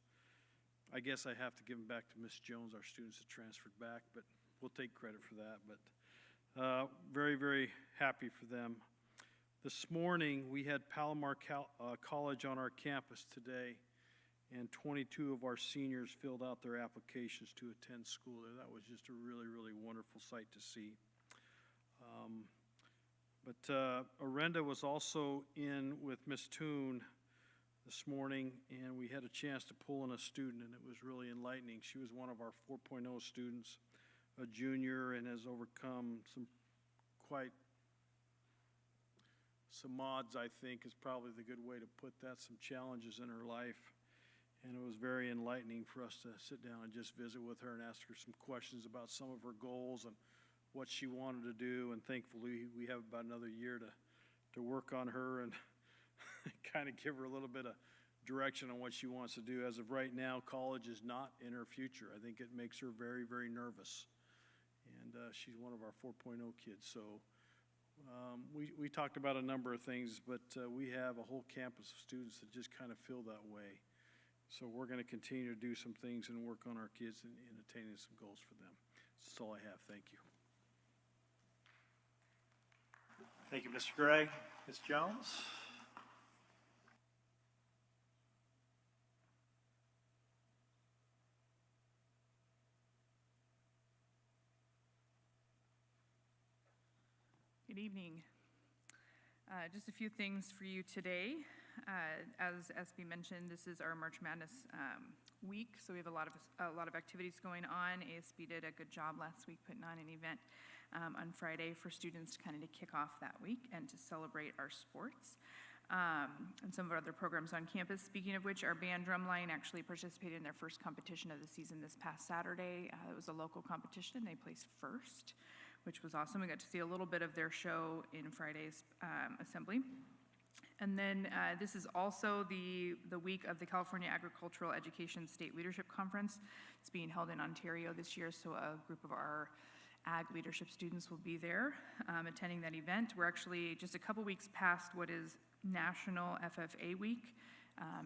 I guess I have to give them back to Miss Jones, our students that transferred back, but we'll take credit for that. But very, very happy for them. This morning, we had Palomar College on our campus today, and 22 of our seniors filled out their applications to attend school there. That was just a really, really wonderful sight to see. Arenda was also in with Miss Toon this morning, and we had a chance to pull in a student, and it was really enlightening. She was one of our 4.0 students, a junior, and has overcome some odds, I think, is probably the good way to put that, some challenges in her life. And it was very enlightening for us to sit down and just visit with her and ask her some questions about some of her goals and what she wanted to do. And thankfully, we have about another year to work on her and kind of give her a little bit of direction on what she wants to do. As of right now, college is not in her future. I think it makes her very, very nervous. And she's one of our 4.0 kids. So we talked about a number of things, but we have a whole campus of students that just kind of feel that way. So we're going to continue to do some things and work on our kids and attaining some goals for them. That's all I have. Thank you. Thank you, Mr. Gray. Ms. Jones? Good evening. Just a few things for you today. As SB mentioned, this is our March Madness week, so we have a lot of activities going on. ASB did a good job last week putting on an event on Friday for students to kind of kick off that week and to celebrate our sports. And some of our other programs on campus. Speaking of which, our band drumline actually participated in their first competition of the season this past Saturday. It was a local competition, and they placed first, which was awesome. We got to see a little bit of their show in Friday's assembly. And then this is also the week of the California Agricultural Education State Leadership Conference. It's being held in Ontario this year, so a group of our ag leadership students will be there attending that event. We're actually just a couple weeks past what is National FFA Week,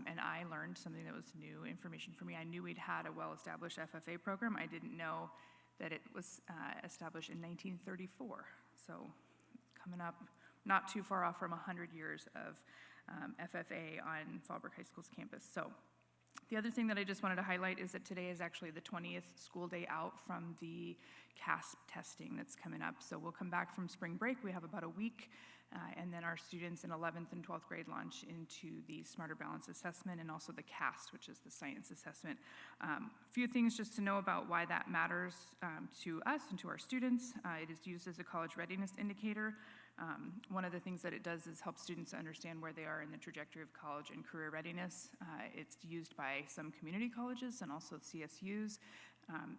and I learned something that was new information for me. I knew we'd had a well-established FFA program. I didn't know that it was established in 1934. So coming up not too far off from 100 years of FFA on Fallbrook High School's campus. So the other thing that I just wanted to highlight is that today is actually the 20th school day out from the CASP testing that's coming up. So we'll come back from spring break. We have about a week, and then our students in 11th and 12th grade launch into the Smarter Balance Assessment and also the CAST, which is the science assessment. A few things just to know about why that matters to us and to our students. It is used as a college readiness indicator. One of the things that it does is help students understand where they are in the trajectory of college and career readiness. It's used by some community colleges and also CSUs.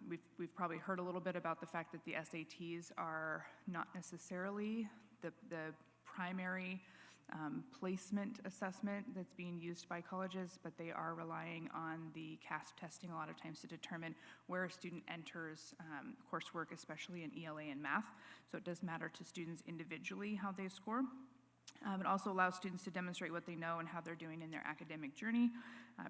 We've probably heard a little bit about the fact that the SATs are not necessarily the primary placement assessment that's being used by colleges, but they are relying on the CASP testing a lot of times to determine where a student enters coursework, especially in ELA and math. So it does matter to students individually how they score. It also allows students to demonstrate what they know and how they're doing in their academic journey.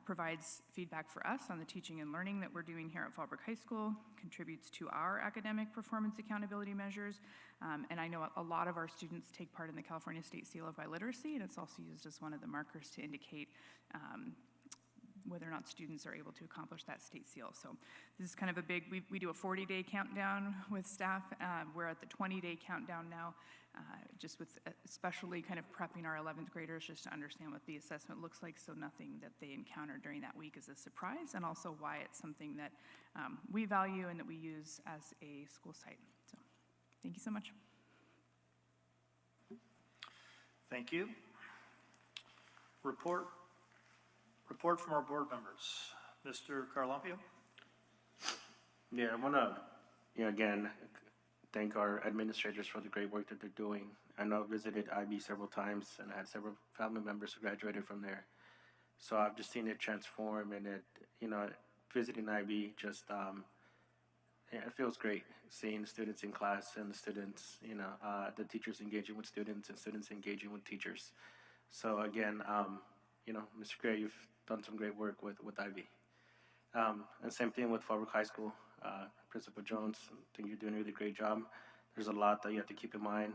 Provides feedback for us on the teaching and learning that we're doing here at Fallbrook High School, contributes to our academic performance accountability measures, and I know a lot of our students take part in the California State Seal of Biliteracy, and it's also used as one of the markers to indicate whether or not students are able to accomplish that state seal. So this is kind of a big, we do a 40-day countdown with staff. We're at the 20-day countdown now. just with especially kind of prepping our 11th graders just to understand what the assessment looks like, so nothing that they encounter during that week is a surprise, and also why it's something that we value and that we use as a school site. So thank you so much. Thank you. Report from our board members. Mr. Carlampio? Yeah, I want to, again, thank our administrators for the great work that they're doing. I know I've visited IB several times, and I had several family members who graduated from there. So I've just seen it transform, and visiting IB just, it feels great seeing students in class and the students, the teachers engaging with students and students engaging with teachers. So again, Mr. Gray, you've done some great work with IB. And same thing with Fallbrook High School. Principal Jones, I think you're doing a really great job. There's a lot that you have to keep in mind: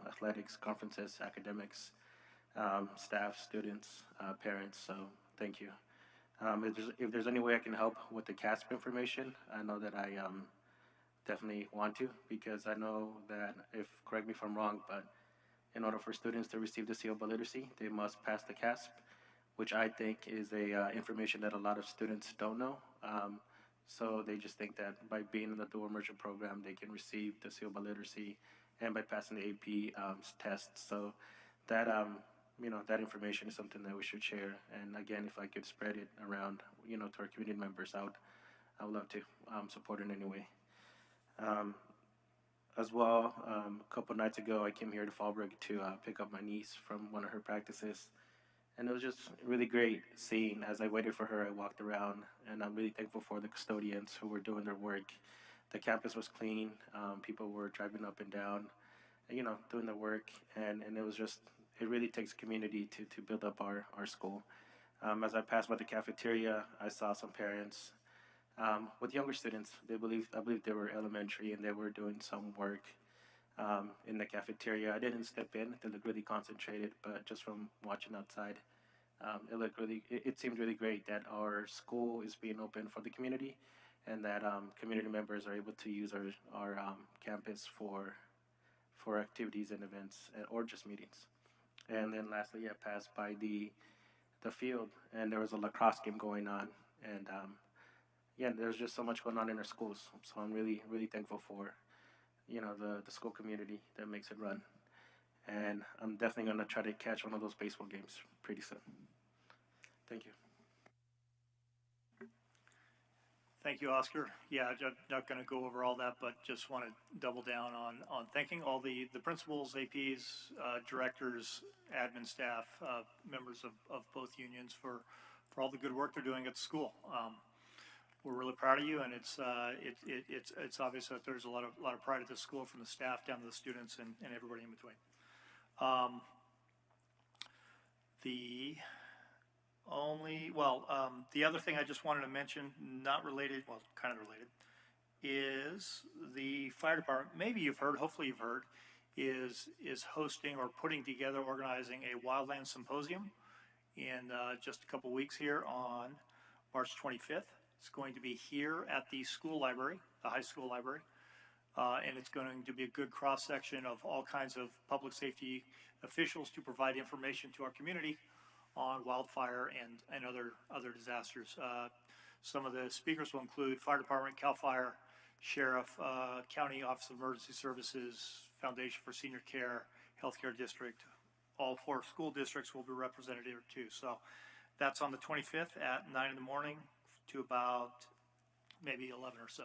athletics, conferences, academics, staff, students, parents. So thank you. If there's any way I can help with the CASP information, I know that I definitely want to, because I know that, correct me if I'm wrong, but in order for students to receive the seal of literacy, they must pass the CASP, which I think is information that a lot of students don't know. So they just think that by being in the dual immersion program, they can receive the seal of literacy, and by passing the AP test. So that that information is something that we should share. And again, if I could spread it around, to our community members, I would love to support in any way. As well, a couple nights ago, I came here to Fallbrook to pick up my niece from one of her practices. And it was just really great seeing, as I waited for her, I walked around, and I'm really thankful for the custodians who were doing their work. The campus was clean, people were driving up and down, doing their work, and it was just, it really takes community to build up our school. As I passed by the cafeteria, I saw some parents with younger students. I believe they were elementary, and they were doing some work in the cafeteria. I didn't step in; they looked really concentrated. But just from watching outside, it seemed really great that our school is being open for the community, and that community members are able to use our campus for activities and events, or just meetings. And then lastly, I passed by the field, and there was a lacrosse game going on, and there's just so much going on in our schools. So I'm really, really thankful for the school community that makes it run. And I'm definitely going to try to catch one of those baseball games pretty soon. Thank you. Thank you, Oscar. Yeah, I'm not going to go over all that, but just want to double down on thanking all the principals, APs, directors, admin staff, members of both unions for all the good work they're doing at the school. We're really proud of you, and it's obvious that there's a lot of pride at the school, from the staff down to the students and everybody in between. The other thing I just wanted to mention, not related, well, kind of related, is the fire department. Maybe you've heard, hopefully you've heard, is hosting or putting together, organizing a wildland symposium in just a couple weeks here on March 25th. It's going to be here at the school library, the high school library, and it's going to be a good cross-section of all kinds of public safety officials to provide information to our community on wildfire and other disasters. Some of the speakers will include Fire Department, CAL FIRE, Sheriff, County Office of Emergency Services, Foundation for Senior Care, Healthcare District. All 4 school districts will be represented here too. So that's on the 25th at 9 in the morning to about maybe 11 or so.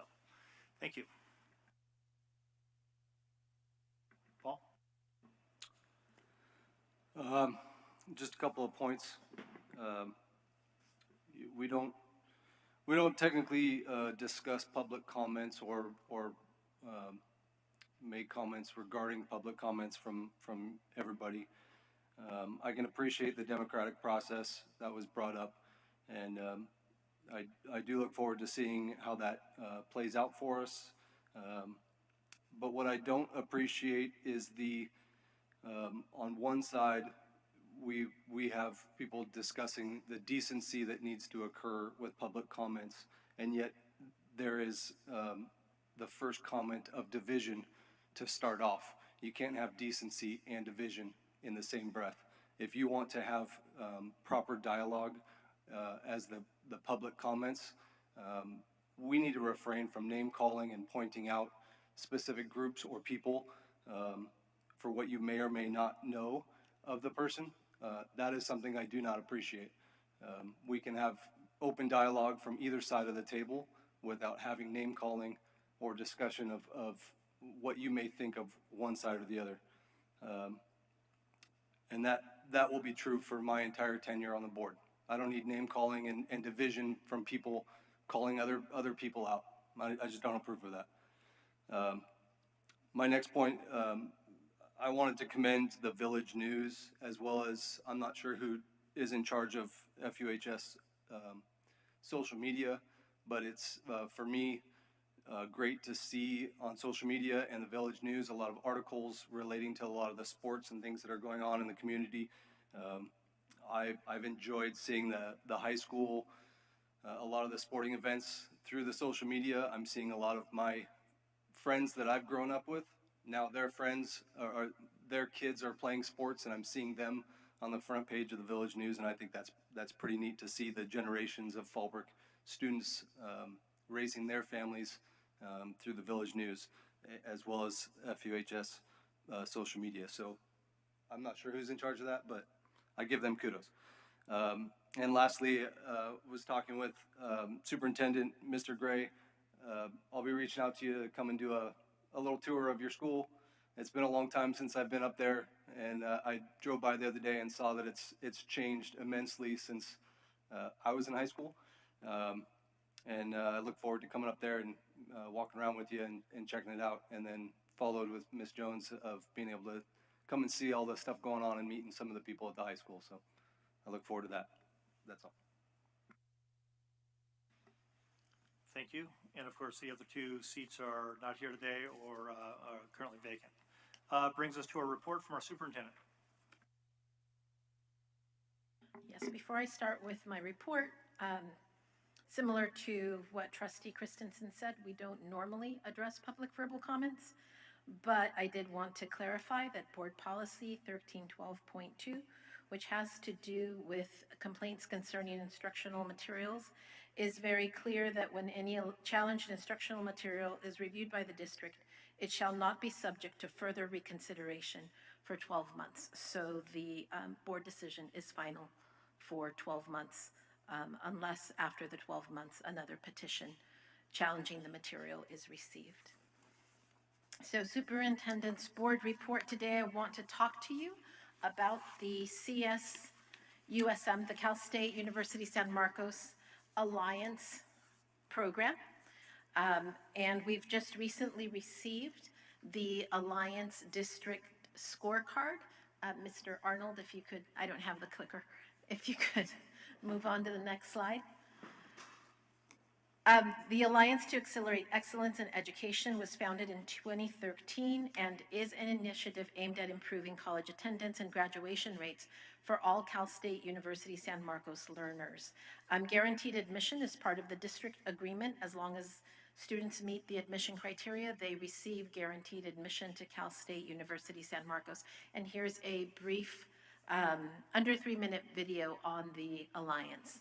Thank you. Paul? Just a couple of points. We don't technically discuss public comments or make comments regarding public comments from everybody. I can appreciate the democratic process that was brought up, and I do look forward to seeing how that plays out for us. But what I don't appreciate is on one side, we have people discussing the decency that needs to occur with public comments, and yet there is the first comment of division to start off. You can't have decency and division in the same breath. If you want to have proper dialogue as the public comments, we need to refrain from name calling and pointing out specific groups or people for what you may or may not know of the person. That is something I do not appreciate. We can have open dialogue from either side of the table without having name calling or discussion of what you may think of one side or the other. And that will be true for my entire tenure on the board. I don't need name calling and division from people calling other people out. I just don't approve of that. My next point, I wanted to commend the Village News, as well as, I'm not sure who is in charge of FUHS social media, but it's, for me, great to see on social media and the Village News a lot of articles relating to a lot of the sports and things that are going on in the community. I've enjoyed seeing the high school, a lot of the sporting events through the social media. I'm seeing a lot of my friends that I've grown up with. Now their friends, or their kids are playing sports, and I'm seeing them on the front page of the Village News, and I think that's pretty neat to see the generations of Fallbrook students raising their families through the Village News, as well as FUHS social media. So I'm not sure who's in charge of that, but I give them kudos. And lastly, was talking with Superintendent Mr. Gray. I'll be reaching out to you to come and do a little tour of your school. It's been a long time since I've been up there, and I drove by the other day and saw that it's changed immensely since I was in high school. And I look forward to coming up there and walking around with you and checking it out, and then followed with Ms. Jones of being able to come and see all the stuff going on and meeting some of the people at the high school. So I look forward to that. That's all. Thank you. And of course, the other two seats are not here today or are currently vacant. Brings us to a report from our superintendent. Yes, before I start with my report, similar to what Trustee Christensen said, we don't normally address public verbal comments, but I did want to clarify that Board Policy 1312.2, which has to do with complaints concerning instructional materials, is very clear that when any challenged instructional material is reviewed by the district, it shall not be subject to further reconsideration for 12 months. So the board decision is final for 12 months, unless after the 12 months another petition challenging the material is received. So Superintendent's Board report today, I want to talk to you about the CSUSM, the Cal State University San Marcos Alliance program. And we've just recently received the Alliance District scorecard. Mr. Arnold, if you could, I don't have the clicker, if you could move on to the next slide. The Alliance to Accelerate Excellence in Education was founded in 2013 and is an initiative aimed at improving college attendance and graduation rates for all Cal State University San Marcos learners. Guaranteed admission is part of the district agreement. As long as students meet the admission criteria, they receive guaranteed admission to Cal State University San Marcos. And here's a brief, under 3-minute video on the Alliance.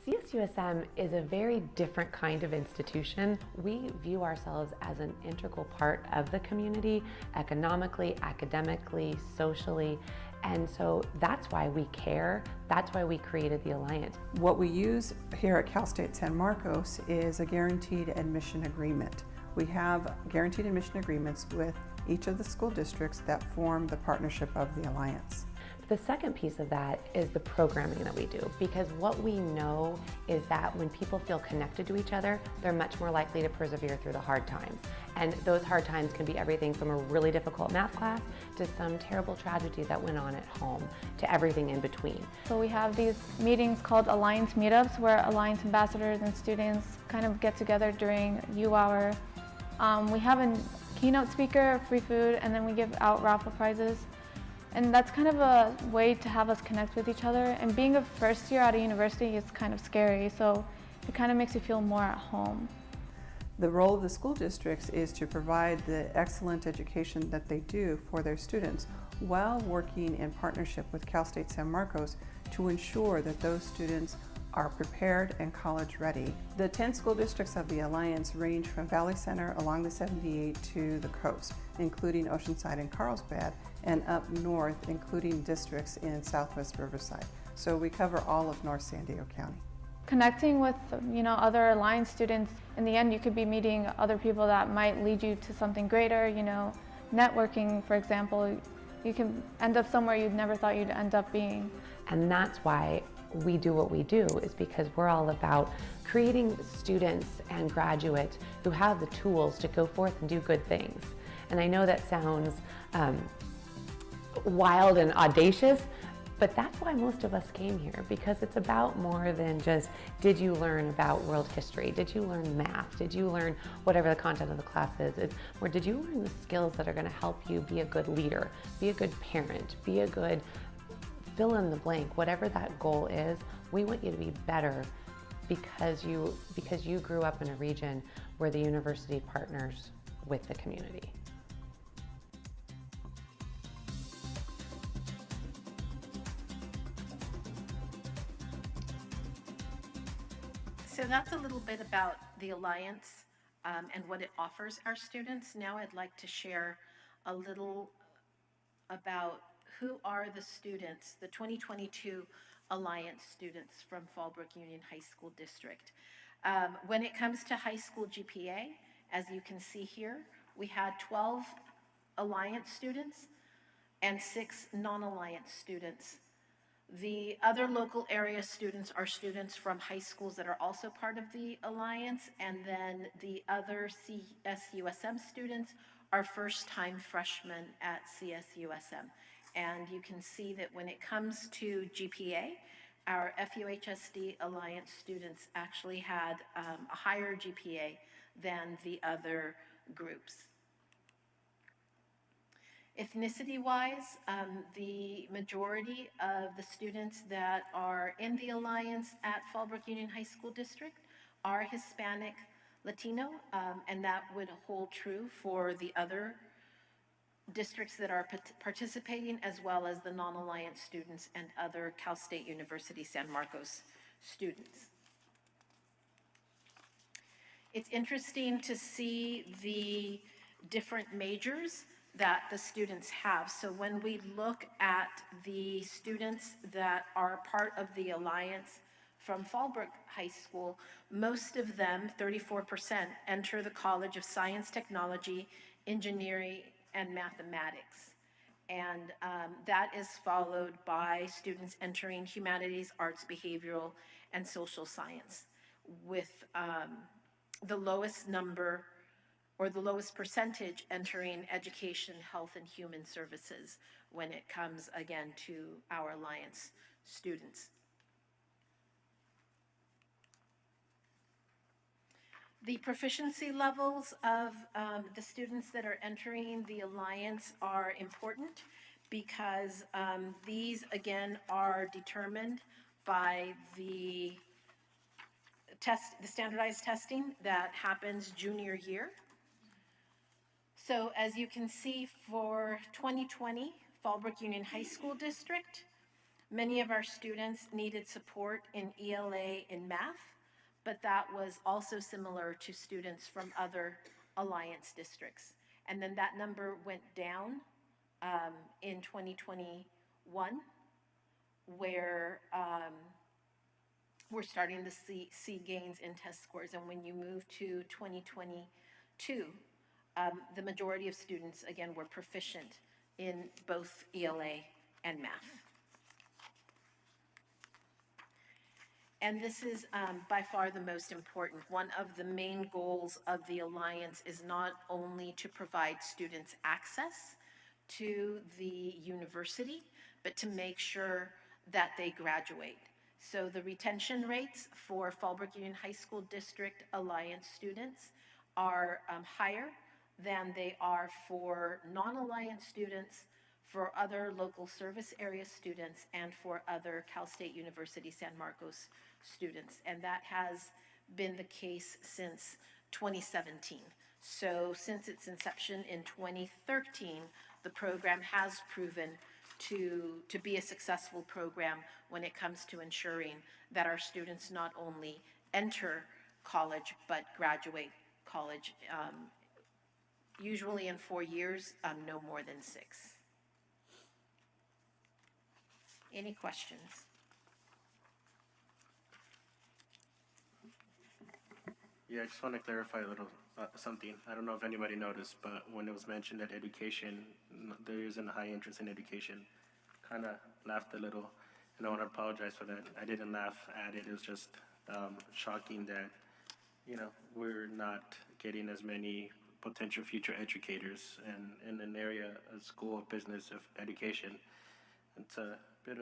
CSUSM is a very different kind of institution. We view ourselves as an integral part of the community, economically, academically, socially, and so that's why we care. That's why we created the Alliance. What we use here at Cal State San Marcos is a guaranteed admission agreement. We have guaranteed admission agreements with each of the school districts that form the partnership of the Alliance. The second piece of that is the programming that we do, because what we know is that when people feel connected to each other, they're much more likely to persevere through the hard times. And those hard times can be everything from a really difficult math class to some terrible tragedy that went on at home, to everything in between. So we have these meetings called Alliance Meetups, where Alliance ambassadors and students kind of get together during U Hour. We have a keynote speaker, free food, and then we give out raffle prizes. And that's kind of a way to have us connect with each other. And being a first year at a university is kind of scary, so it kind of makes you feel more at home. The role of the school districts is to provide the excellent education that they do for their students while working in partnership with Cal State San Marcos to ensure that those students are prepared and college ready. The 10 school districts of the Alliance range from Valley Center along the 78 to the coast, including Oceanside and Carlsbad, and up north, including districts in Southwest Riverside. So we cover all of North San Diego County. Connecting with, other Alliance students, in the end you could be meeting other people that might lead you to something greater, networking, for example. You can end up somewhere you'd never thought you'd end up being. And that's why we do what we do, is because we're all about creating students and graduates who have the tools to go forth and do good things. And I know that sounds wild and audacious, but that's why most of us came here, because it's about more than just, did you learn about world history? Did you learn math? Did you learn whatever the content of the class is? Or did you learn the skills that are going to help you be a good leader, be a good parent, be a good fill in the blank, whatever that goal is. We want you to be better because you grew up in a region where the university partners with the community. So that's a little bit about the Alliance and what it offers our students. Now I'd like to share a little about who are the students, the 2022 Alliance students from Fallbrook Union High School District. When it comes to high school GPA, as you can see here, we had 12 Alliance students and 6 non-Alliance students. The other local area students are students from high schools that are also part of the Alliance, and then the other CSUSM students are first-time freshmen at CSUSM. And you can see that when it comes to GPA, our FUHSD Alliance students actually had a higher GPA than the other groups. Ethnicity-wise, the majority of the students that are in the Alliance at Fallbrook Union High School District are Hispanic, Latino, and that would hold true for the other districts that are participating, as well as the non-Alliance students and other Cal State University San Marcos students. It's interesting to see the different majors that the students have. So when we look at the students that are part of the Alliance from Fallbrook High School, most of them, 34%, enter the College of Science, Technology, Engineering, and Mathematics. And that is followed by students entering humanities, arts, behavioral, and social science, with the lowest number or the lowest percentage entering education, health, and human services when it comes, again, to our Alliance students. The proficiency levels of the students that are entering the Alliance are important because these, again, are determined by the standardized testing that happens junior year. So as you can see, for 2020, Fallbrook Union High School District, many of our students needed support in ELA and math, but that was also similar to students from other Alliance districts. And then that number went down in 2021, where we're starting to see gains in test scores. And when you move to 2022, the majority of students, again, were proficient in both ELA and math. And this is by far the most important. One of the main goals of the Alliance is not only to provide students access to the university, but to make sure that they graduate. So the retention rates for Fallbrook Union High School District Alliance students are higher than they are for non-Alliance students for other local service area students, and for other Cal State University San Marcos students. And that has been the case since 2017. So since its inception in 2013, the program has proven to be a successful program when it comes to ensuring that our students not only enter college but graduate college, usually in 4 years, no more than 6. Any questions? Yeah, I just want to clarify a little something. I don't know if anybody noticed, but when it was mentioned that education, there isn't a high interest in education, kind of laughed a little, and I want to apologize for that. I didn't laugh at it. It was just shocking that, we're not getting as many potential future educators in an area, a school of business of education. It's a bit,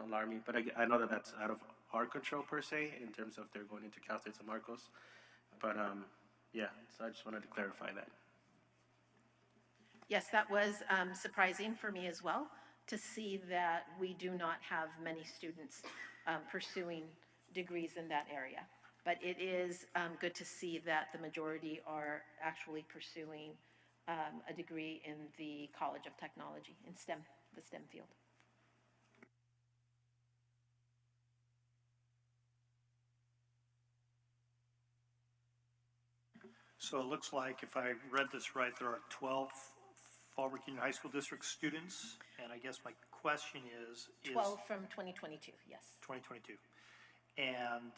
alarming, but I know that that's out of our control per se in terms of they're going into Cal State San Marcos. But yeah, so I just wanted to clarify that. Yes, that was surprising for me as well, to see that we do not have many students pursuing degrees in that area. But it is good to see that the majority are actually pursuing a degree in the College of Technology, in STEM, the STEM field. So it looks like, if I read this right, there are 12 Fallbrook Union High School District students, and I guess my question is 12 from 2022, yes. 2022. And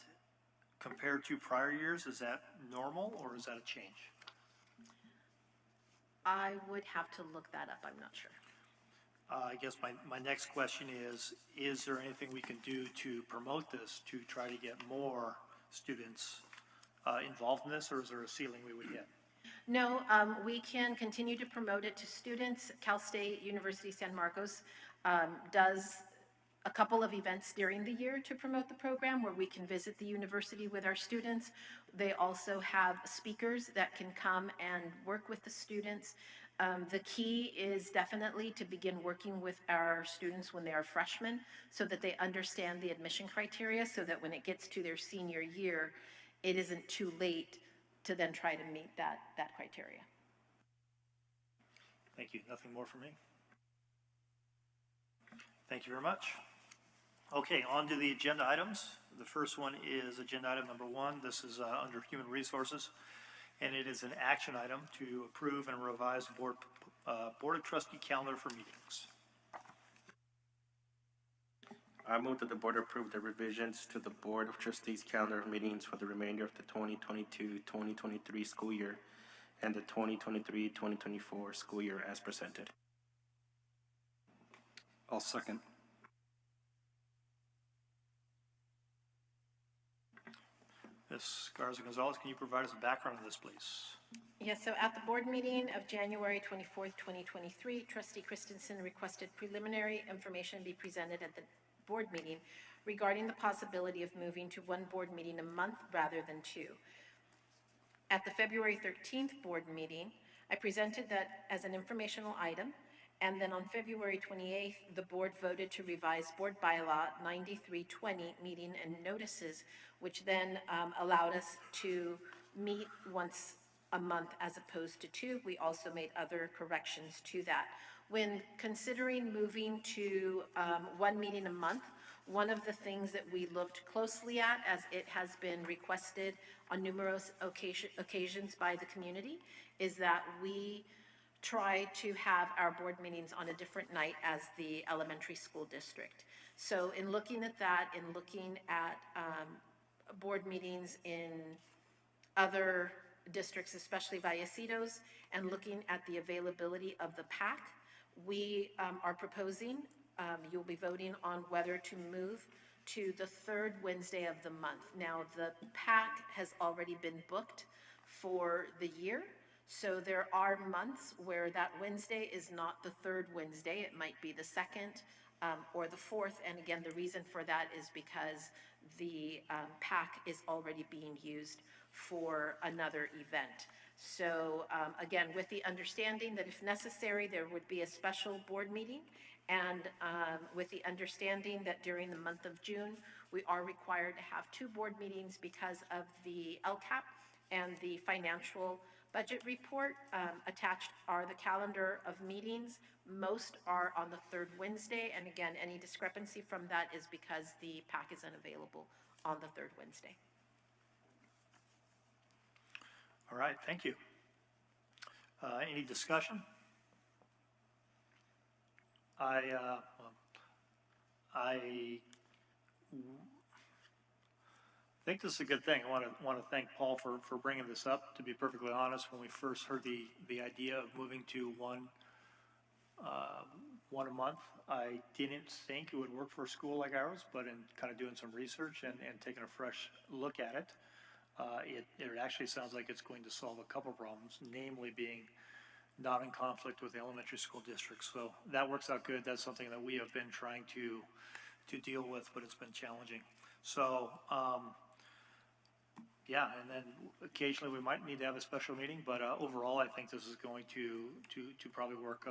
compared to prior years, is that normal or is that a change? I would have to look that up, I'm not sure. I guess my next question is there anything we can do to promote this, to try to get more students involved in this, or is there a ceiling we would hit? No, we can continue to promote it to students. Cal State University San Marcos does a couple of events during the year to promote the program, where we can visit the university with our students. They also have speakers that can come and work with the students. The key is definitely to begin working with our students when they are freshmen, so that they understand the admission criteria, so that when it gets to their senior year, it isn't too late to then try to meet that criteria. Thank you. Nothing more from me. Thank you very much. Okay, on to the agenda items. The first one is agenda item number 1. This is under Human Resources, and it is an action item to approve and revise Board of Trustee calendar for meetings. I move that the board approve the revisions to the Board of Trustees calendar of meetings for the remainder of the 2022-2023 school year and the 2023-2024 school year as presented. I'll second. Ms. Garza-Gonzalez, can you provide us a background on this, please? Yes, so at the board meeting of January 24th, 2023, Trustee Christensen requested preliminary information be presented at the board meeting regarding the possibility of moving to one board meeting a month rather than 2. At the February 13th board meeting, I presented that as an informational item, and then on February 28th, the board voted to revise Board Bylaw 9320, meeting and notices, which then allowed us to meet once a month as opposed to 2. We also made other corrections to that. When considering moving to one meeting a month, one of the things that we looked closely at, as it has been requested on numerous occasions by the community, is that we try to have our board meetings on a different night as the elementary school district. So in looking at that, in looking at board meetings in other districts, especially Vallecitos, and looking at the availability of the PAC, we are proposing, you'll be voting on whether to move to the 3rd Wednesday of the month. Now, the PAC has already been booked for the year, so there are months where that Wednesday is not the 3rd Wednesday. It might be the 2nd or the 4th, and again, the reason for that is because the PAC is already being used for another event. So again, with the understanding that if necessary, there would be a special board meeting, and with the understanding that during the month of June, we are required to have 2 board meetings because of the LCAP and the financial budget report. Attached are the calendar of meetings. Most are on the 3rd Wednesday, and again, any discrepancy from that is because the PAC is unavailable on the 3rd Wednesday. All right, thank you. Any discussion? I think this is a good thing. I want to thank Paul for bringing this up. To be perfectly honest, when we first heard the idea of moving to one a month, I didn't think it would work for a school like ours, but in kind of doing some research and taking a fresh look at it, it actually sounds like it's going to solve a couple problems, namely being not in conflict with the elementary school districts. So that works out good. That's something that we have been trying to deal with, but it's been challenging. So, yeah, and then occasionally we might need to have a special meeting, but overall, I think this is going to probably work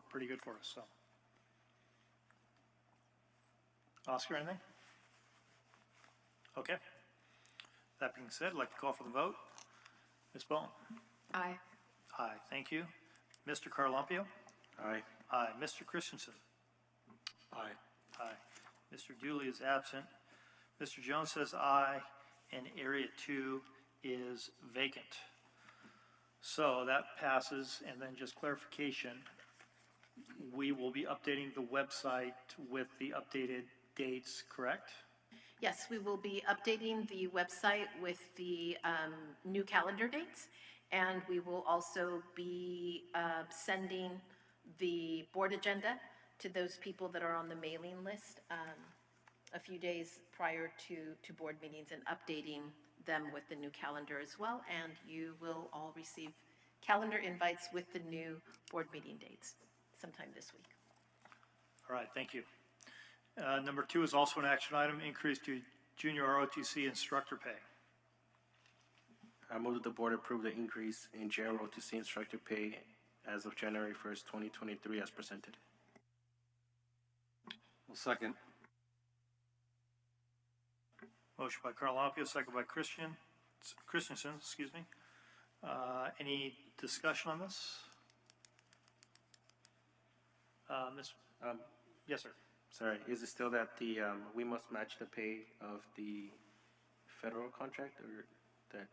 pretty good for us. So, Oscar, anything? Okay. That being said, I'd like to call for the vote. Ms. Bowen? Aye. Aye, thank you. Mr. Carlumpio? Aye. Aye. Mr. Christensen? Aye. Aye. Mr. Dooley is absent. Mr. Jones says aye, and Area 2 is vacant. So that passes, and then just clarification, we will be updating the website with the updated dates, correct? Yes, we will be updating the website with the new calendar dates, and we will also be sending the board agenda to those people that are on the mailing list a few days prior to board meetings, and updating them with the new calendar as well. And you will all receive calendar invites with the new board meeting dates sometime this week. All right, thank you. Number 2 is also an action item, increase to junior ROTC instructor pay. I move that the board approve the increase in general ROTC instructor pay as of January 1st, 2023 as presented. Well, second. Motion by Carlumpio, second by Christensen, excuse me. Any discussion on this? Yes, sir. Sorry, is it still that we must match the pay of the federal contract, or that?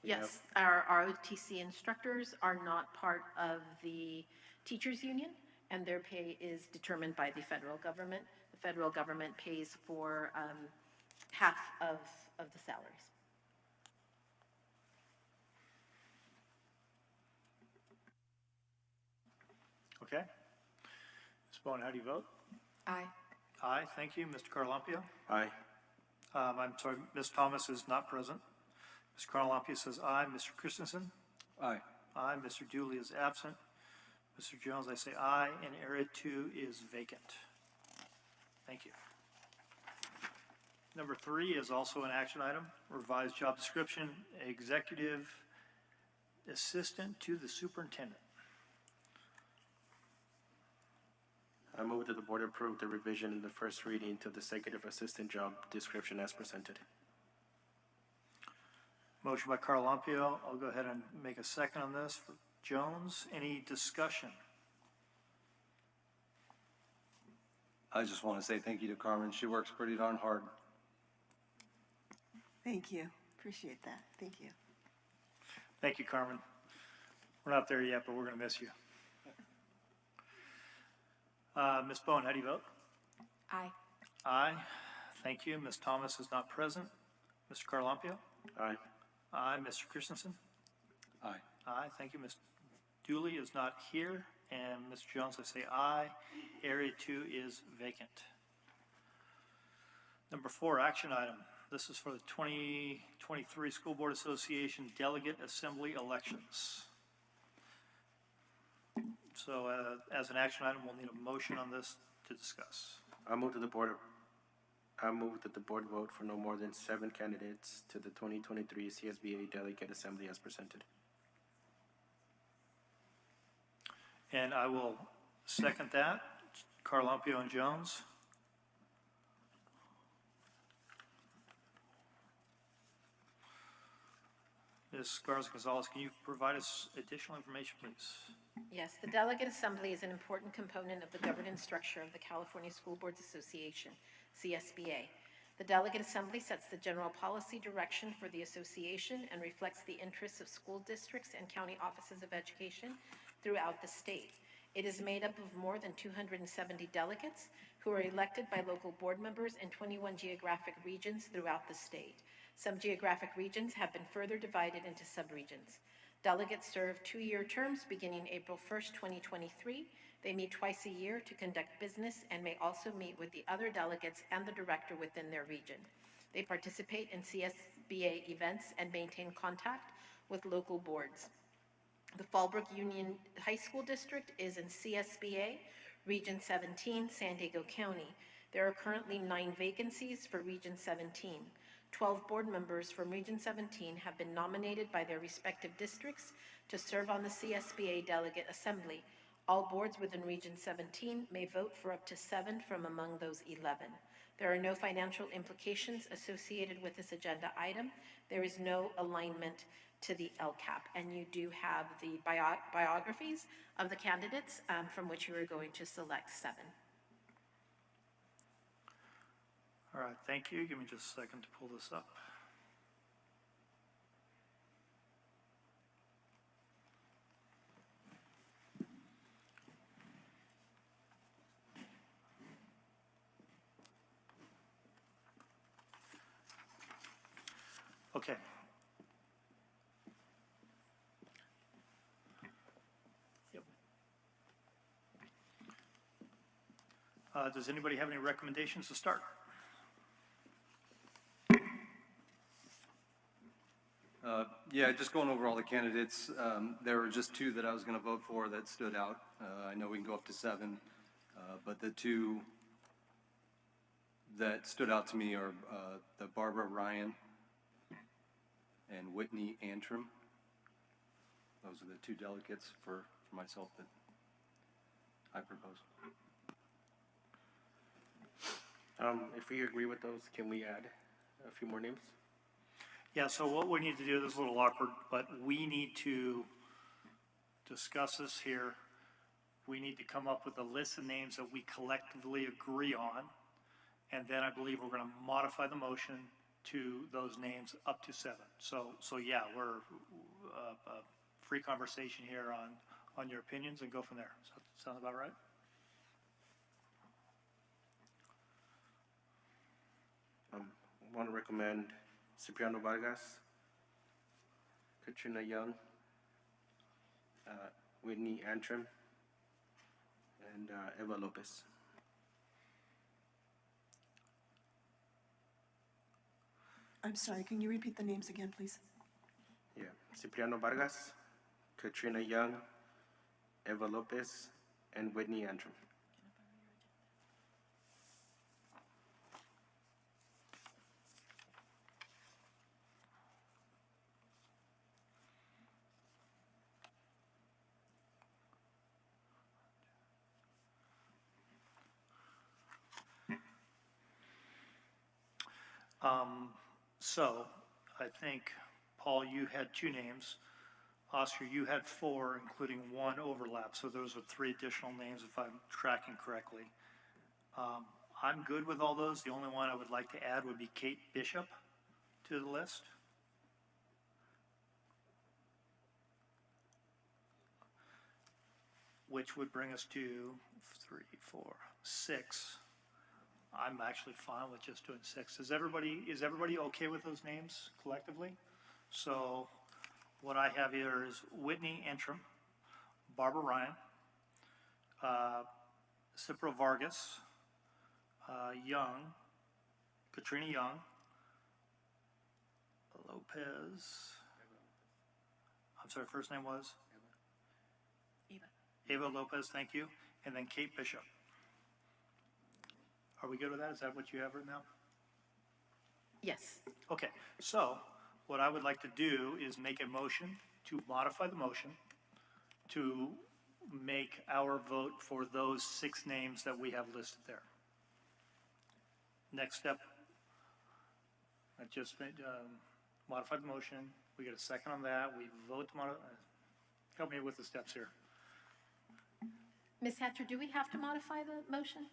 Yes, our ROTC instructors are not part of the teachers union, and their pay is determined by the federal government. The federal government pays for half of the salaries. Okay. Ms. Bowen, how do you vote? Aye. Aye, thank you. Mr. Carlumpio? Aye. I'm sorry, Ms. Thomas is not present. Mr. Carlumpio says aye. Mr. Christensen? Aye. Aye. Mr. Dooley is absent. Mr. Jones, I say aye, and Area 2 is vacant. Thank you. Number 3 is also an action item, revised job description, executive assistant to the superintendent. I move that the board approve the revision in the first reading to the executive assistant job description as presented. Motion by Carlumpio. I'll go ahead and make a second on this. For Jones, any discussion? I just want to say thank you to Carmen. She works pretty darn hard. Thank you. Appreciate that. Thank you. Thank you, Carmen. We're not there yet, but we're going to miss you. Ms. Bowen, how do you vote? Aye. Aye. Thank you. Ms. Thomas is not present. Mr. Carlumpio? Aye. Aye. Mr. Christensen? Aye. Aye. Thank you. Ms. Dooley is not here. And Mr. Jones, I say aye. Area 2 is vacant. Number 4, action item. This is for the 2023 School Board Association Delegate Assembly elections. So as an action item, we'll need a motion on this to discuss. I move that the board I move that the board vote for no more than 7 candidates to the 2023 CSBA Delegate Assembly as presented. And I will second that. Carlumpio and Jones. Ms. Garza-Gonzalez, can you provide us additional information, please? Yes, the Delegate Assembly is an important component of the governance structure of the California School Boards Association, CSBA. The Delegate Assembly sets the general policy direction for the association and reflects the interests of school districts and county offices of education throughout the state. It is made up of more than 270 delegates who are elected by local board members in 21 geographic regions throughout the state. Some geographic regions have been further divided into subregions. Delegates serve 2-year terms beginning April 1st, 2023. They meet twice a year to conduct business and may also meet with the other delegates and the director within their region. They participate in CSBA events and maintain contact with local boards. The Fallbrook Union High School District is in CSBA, Region 17, San Diego County. There are currently 9 vacancies for Region 17. 12 board members from Region 17 have been nominated by their respective districts to serve on the CSBA Delegate Assembly. All boards within Region 17 may vote for up to 7 from among those 11. There are no financial implications associated with this agenda item. There is no alignment to the LCAP, and you do have the biographies of the candidates from which you are going to select 7. All right, thank you. Give me just a second to pull this up. Okay. Yep. Does anybody have any recommendations to start? Yeah, just going over all the candidates, there were just 2 that I was going to vote for that stood out. I know we can go up to 7, but the 2 that stood out to me are the Barbara Ryan and Whitney Antrim. Those are the 2 delegates for myself that I propose. If we agree with those, can we add a few more names? Yeah, so what we need to do, this is a little awkward, but we need to discuss this here. We need to come up with a list of names that we collectively agree on, and then I believe we're going to modify the motion to those names up to 7. So yeah, we're free conversation here on your opinions and go from there. Does that sound about right? I want to recommend Cipriano Vargas, Katrina Young, Whitney Antrim, and Eva Lopez. I'm sorry, can you repeat the names again, please? Yeah, Cipriano Vargas, Katrina Young, Eva Lopez, and Whitney Antrim. So I think, Paul, you had 2 names. Oscar, you had 4, including 1 overlap. So those are 3 additional names if I'm tracking correctly. I'm good with all those. The only one I would like to add would be Kate Bishop to the list. Which would bring us to 3, 4, 6. I'm actually fine with just doing 6. Is everybody okay with those names collectively? So what I have here is Whitney Antrim, Barbara Ryan, Cipro Vargas, Young, Katrina Young, Lopez. I'm sorry, first name was? Eva Lopez, thank you. And then Kate Bishop. Are we good with that? Is that what you have right now? Yes. Okay, so what I would like to do is make a motion to modify the motion to make our vote for those 6 names that we have listed there. Next step, I just modified the motion. We get a second on that. We vote to modify. Help me with the steps here. Ms. Hatcher, do we have to modify the motion?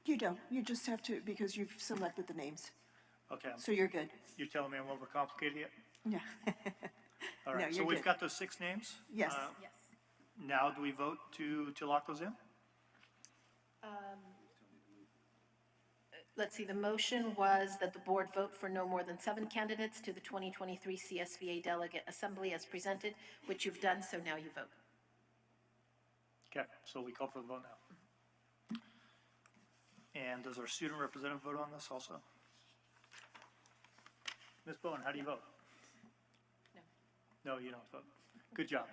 You don't. You just have to, because you've selected the names. Okay. So you're good. You're telling me I'm overcomplicated yet? Yeah. All No, right, so you're we've good. got those 6 names? Yes. Yes. Now, do we vote to lock those in? Let's see, the motion was that the board vote for no more than 7 candidates to the 2023 CSBA Delegate Assembly as presented, which you've done, so now you vote. Okay, so we call for the vote now. And does our student representative vote on this also? Ms. Bowen, how do you vote? No, you don't vote. Good job.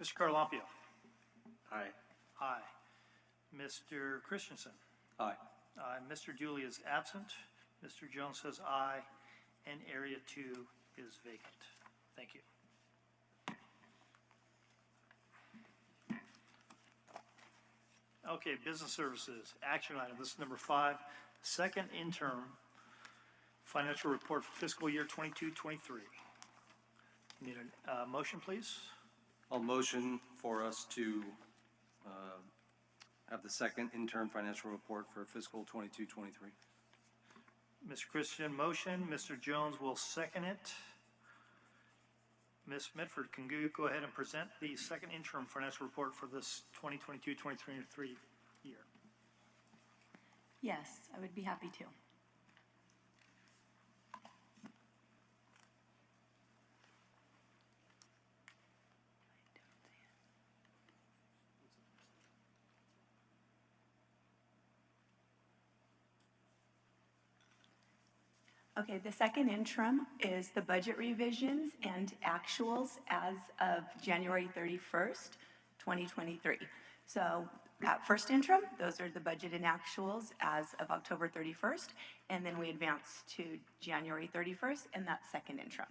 Mr. Carlampio? Aye. Aye. Mr. Christensen? Aye. Aye. Mr. Dooley is absent. Mr. Jones says aye, and Area 2 is vacant. Thank you. Okay, business services, action item, this is number 5, second interim financial report for fiscal year 22-23. Need a motion, please? I'll motion for us to have the second interim financial report for fiscal 22-23. Mr. Christian, motion. Mr. Jones will second it. Ms. Medford, can you go ahead and present the second interim financial report for this 2022-2023 year? Yes, I would be happy to. Okay, the second interim is the budget revisions and actuals as of January 31st, 2023. So at first interim, those are the budget and actuals as of October 31st, and then we advance to January 31st, and that's second interim.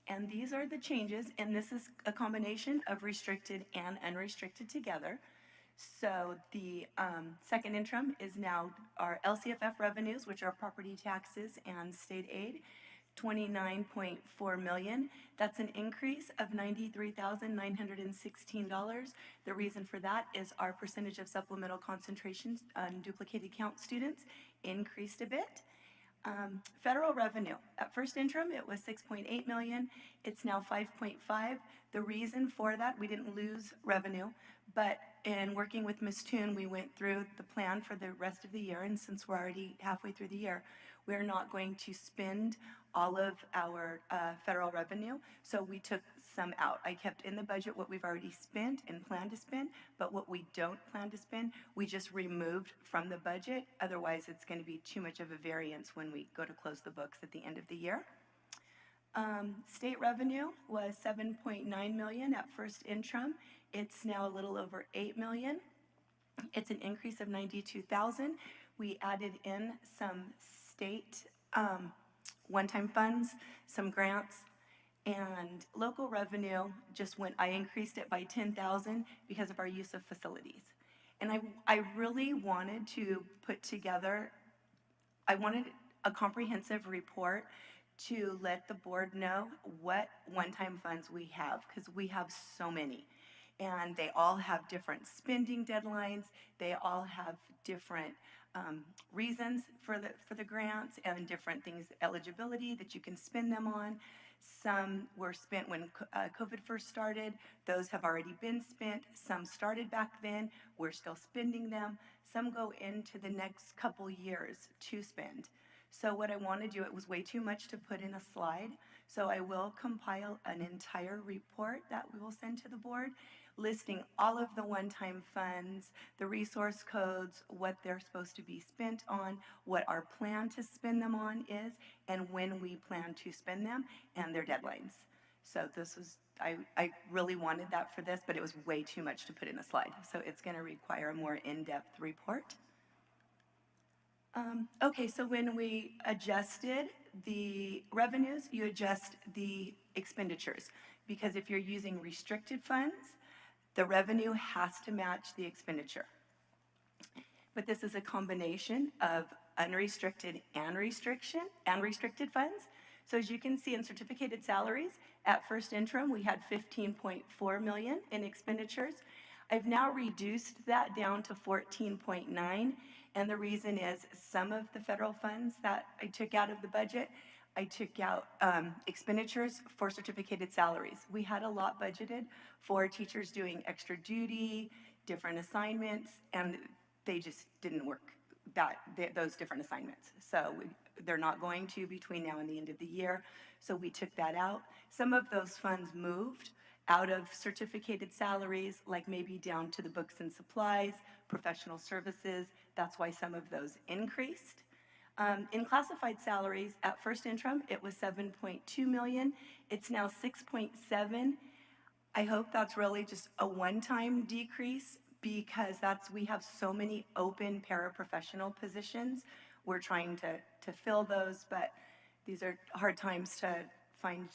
And these are the changes, and this is a combination of restricted and unrestricted together. So the second interim is now our LCFF revenues, which are property taxes and state aid, $29.4 million. That's an increase of $93,916. The reason for that is our percentage of supplemental concentrations on duplicated count students increased a bit. Federal revenue, at first interim, it was $6.8 million. It's now $5.5. The reason for that, we didn't lose revenue, but in working with Ms. Toon, we went through the plan for the rest of the year, and since we're already halfway through the year, we're not going to spend all of our federal revenue, so we took some out. I kept in the budget what we've already spent and planned to spend, but what we don't plan to spend, we just removed from the budget. Otherwise, it's going to be too much of a variance when we go to close the books at the end of the year. State revenue was $7.9 million at first interim. It's now a little over $8 million. It's an increase of $92,000. We added in some state one-time funds, some grants, and local revenue just went, I increased it by $10,000 because of our use of facilities. And I really wanted to put together, I wanted a comprehensive report to let the board know what one-time funds we have, because we have so many. And they all have different spending deadlines. They all have different reasons for the grants and different things, eligibility that you can spend them on. Some were spent when COVID first started. Those have already been spent. Some started back then. We're still spending them. Some go into the next couple years to spend. So what I want to do, it was way too much to put in a slide. So I will compile an entire report that we will send to the board, listing all of the one-time funds, the resource codes, what they're supposed to be spent on, what our plan to spend them on is, and when we plan to spend them, and their deadlines. So this was, I really wanted that for this, but it was way too much to put in a slide. So it's going to require a more in-depth report. Okay, so when we adjusted the revenues, you adjust the expenditures. Because if you're using restricted funds, the revenue has to match the expenditure. But this is a combination of unrestricted and restricted funds. So as you can see in certificated salaries, at first interim, we had 15.4 million in expenditures. I've now reduced that down to 14.9, and the reason is some of the federal funds that I took out of the budget, I took out expenditures for certificated salaries. We had a lot budgeted for teachers doing extra duty, different assignments, and they just didn't work, those different assignments. So they're not going to between now and the end of the year. So we took that out. Some of those funds moved out of certificated salaries, like maybe down to the books and supplies, professional services. That's why some of those increased. In classified salaries, at first interim, it was 7.2 million. It's now 6.7. I hope that's really just a one-time decrease because we have so many open paraprofessional positions. We're trying to fill those, but these are hard times to find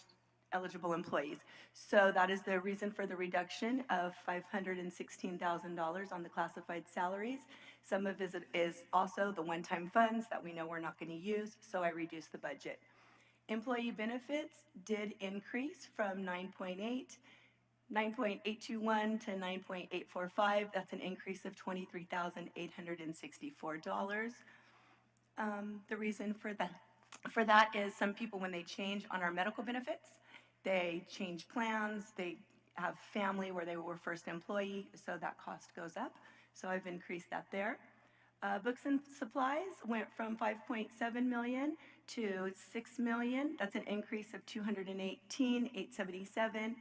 eligible employees. So that is the reason for the reduction of $516,000 on the classified salaries. Some of it is also the one-time funds that we know we're not going to use, so I reduced the budget. Employee benefits did increase from 9.821 to 9.845. That's an increase of $23,864. The reason for that is some people, when they change on our medical benefits, they change plans, they have family where they were first employee, so that cost goes up. So I've increased that there. Books and supplies went from 5.7 million to 6 million. That's an increase of 218,877.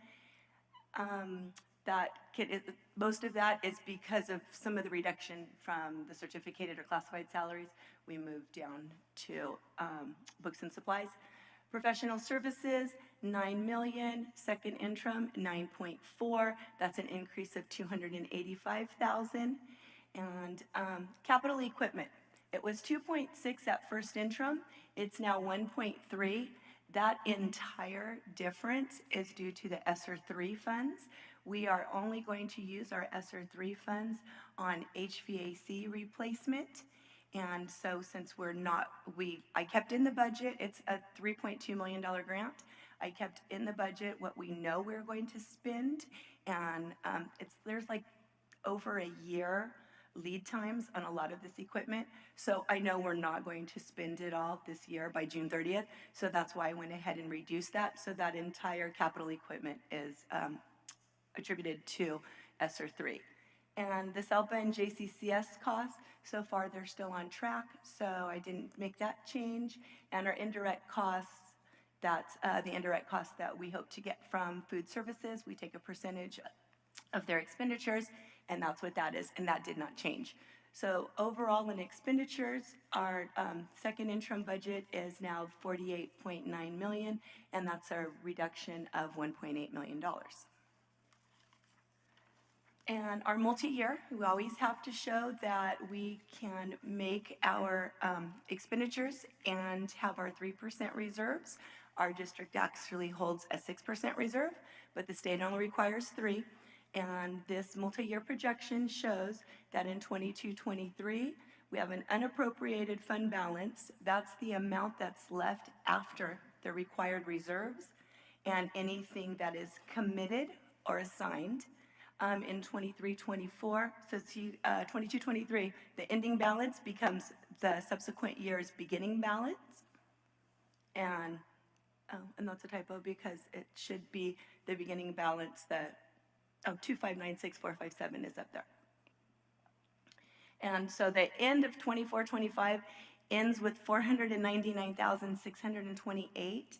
Most of that is because of some of the reduction from the certificated or classified salaries. We moved down to books and supplies. Professional services, 9 million. Second interim, 9.4. That's an increase of 285,000. And capital equipment, it was 2.6 at first interim. It's now 1.3. That entire difference is due to the ESSER 3 funds. We are only going to use our ESSER 3 funds on HVAC replacement. And so since I kept in the budget, it's a $3.2 million grant. I kept in the budget what we know we're going to spend. And there's like over a year lead times on a lot of this equipment. So I know we're not going to spend it all this year by June 30th. So that's why I went ahead and reduced that. So that entire capital equipment is attributed to ESSER 3. And the SELPA and JCCS costs, so far they're still on track. So I didn't make that change. And our indirect costs, that's the indirect costs that we hope to get from food services. We take a percentage of their expenditures, and that's what that is, and that did not change. So overall in expenditures, our second interim budget is now 48.9 million, and that's a reduction of $1.8 million. And our multi-year, we always have to show that we can make our expenditures and have our 3% reserves. Our district actually holds a 6% reserve, but the state only requires 3%. And this multi-year projection shows that in 22-23, we have an unappropriated fund balance. That's the amount that's left after the required reserves and anything that is committed or assigned. In 23-24, so see 22-23, the ending balance becomes the subsequent year's beginning balance. And that's a typo because it should be the beginning balance that 2596457 is up there. And so the end of 24-25 ends with 499,628,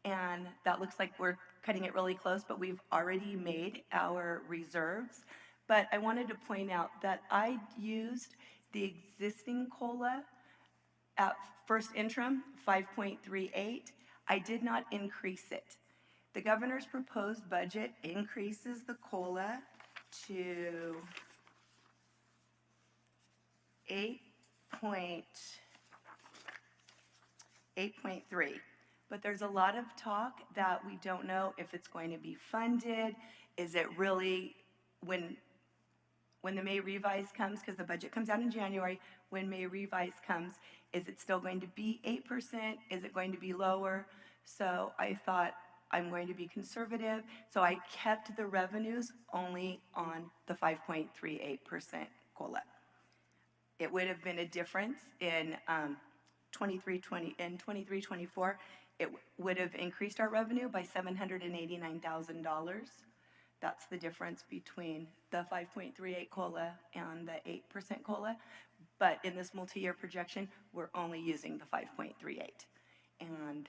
and that looks like we're cutting it really close, but we've already made our reserves. But I wanted to point out that I used the existing COLA at first interim, 5.38. I did not increase it. The governor's proposed budget increases the COLA to 8.0 8.3. But there's a lot of talk that we don't know if it's going to be funded. Is it really, when the May revise comes, because the budget comes out in January, when May revise comes, is it still going to be 8%? Is it going to be lower? So I thought I'm going to be conservative, so I kept the revenues only on the 5.38% COLA. It would have been a difference in 23-24. It would have increased our revenue by $789,000. That's the difference between the 5.38 COLA and the 8% COLA. But in this multi-year projection, we're only using the 5.38. And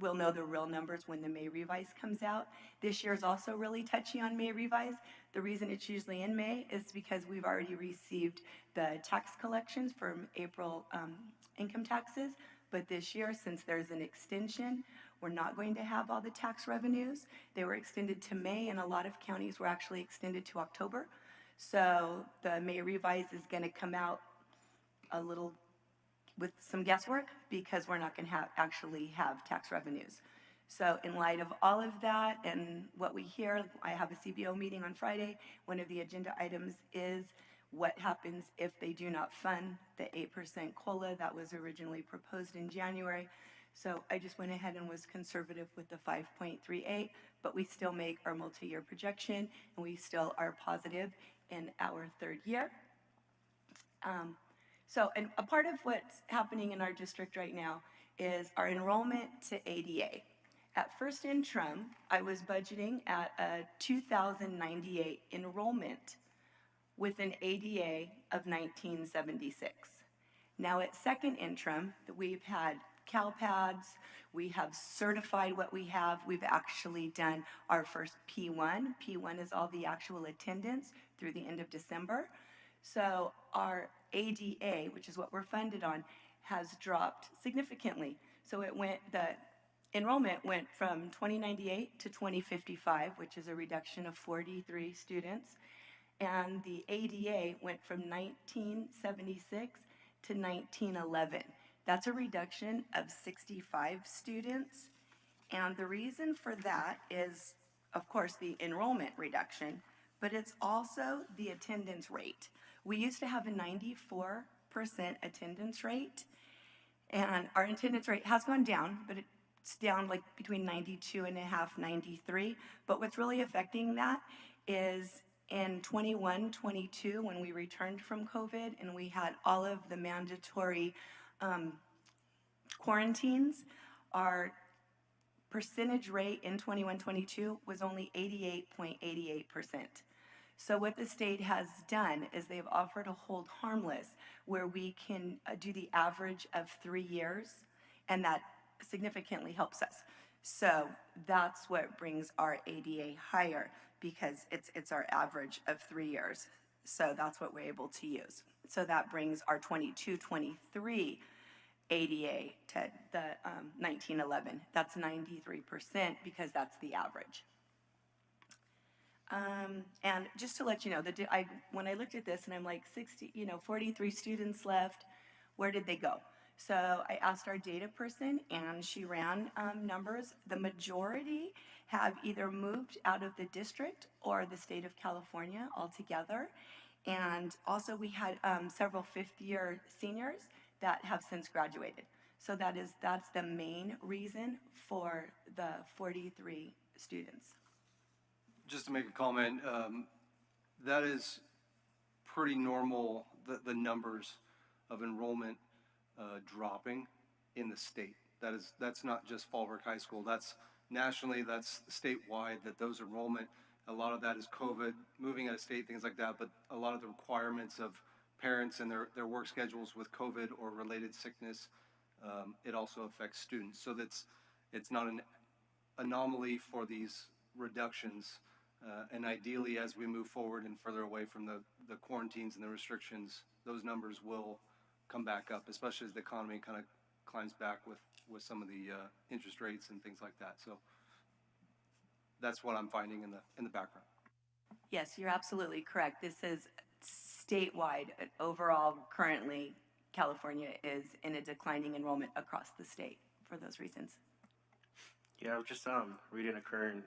we'll know the real numbers when the May revise comes out. This year is also really touchy on May revise. The reason it's usually in May is because we've already received the tax collections from April income taxes. But this year, since there's an extension, we're not going to have all the tax revenues. They were extended to May, and a lot of counties were actually extended to October. So the May revise is going to come out a little with some guesswork because we're not going to actually have tax revenues. So in light of all of that and what we hear, I have a CBO meeting on Friday. One of the agenda items is what happens if they do not fund the 8% COLA that was originally proposed in January. So I just went ahead and was conservative with the 5.38, but we still make our multi-year projection and we still are positive in our third year. And a part of what's happening in our district right now is our enrollment to ADA. At first interim, I was budgeting at a 2,098 enrollment with an ADA of 1976. Now at second interim, we've had CalPads, we have certified what we have, we've actually done our first P1. P1 is all the actual attendance through the end of December. So our ADA, which is what we're funded on, has dropped significantly. So the enrollment went from 2098 to 2055, which is a reduction of 43 students. And the ADA went from 1976 to 1911. That's a reduction of 65 students. And the reason for that is, of course, the enrollment reduction, but it's also the attendance rate. We used to have a 94% attendance rate, and our attendance rate has gone down, but it's down like between 92.5, 93. But what's really affecting that is in 21, 22, when we returned from COVID and we had all of the mandatory quarantines, our percentage rate in 21, 22 was only 88.88%. So what the state has done is they've offered a hold harmless where we can do the average of 3 years, and that significantly helps us. So that's what brings our ADA higher, because it's our average of 3 years. So that's what we're able to use. So that brings our 22, 23 ADA to the 1911. That's 93% because that's the average. And just to let you know, when I looked at this and I'm like 43 students left, where did they go? So I asked our data person and she ran numbers. The majority have either moved out of the district or the state of California altogether. And also we had several fifth-year seniors that have since graduated. So that's the main reason for the 43 students. Just to make a comment, that is pretty normal, the numbers of enrollment dropping in the state. That's not just Fallbrook High School. That's nationally, that's statewide, that those enrollment, a lot of that is COVID, moving out of state, things like that, but a lot of the requirements of parents and their work schedules with COVID or related sickness, it also affects students. So it's not an anomaly for these reductions. And ideally, as we move forward and further away from the quarantines and the restrictions, those numbers will come back up, especially as the economy kind of climbs back with some of the interest rates and things like that. So that's what I'm finding in the background. Yes, you're absolutely correct. This is statewide. Overall, currently, California is in a declining enrollment across the state for those reasons. Yeah, I was just reading a current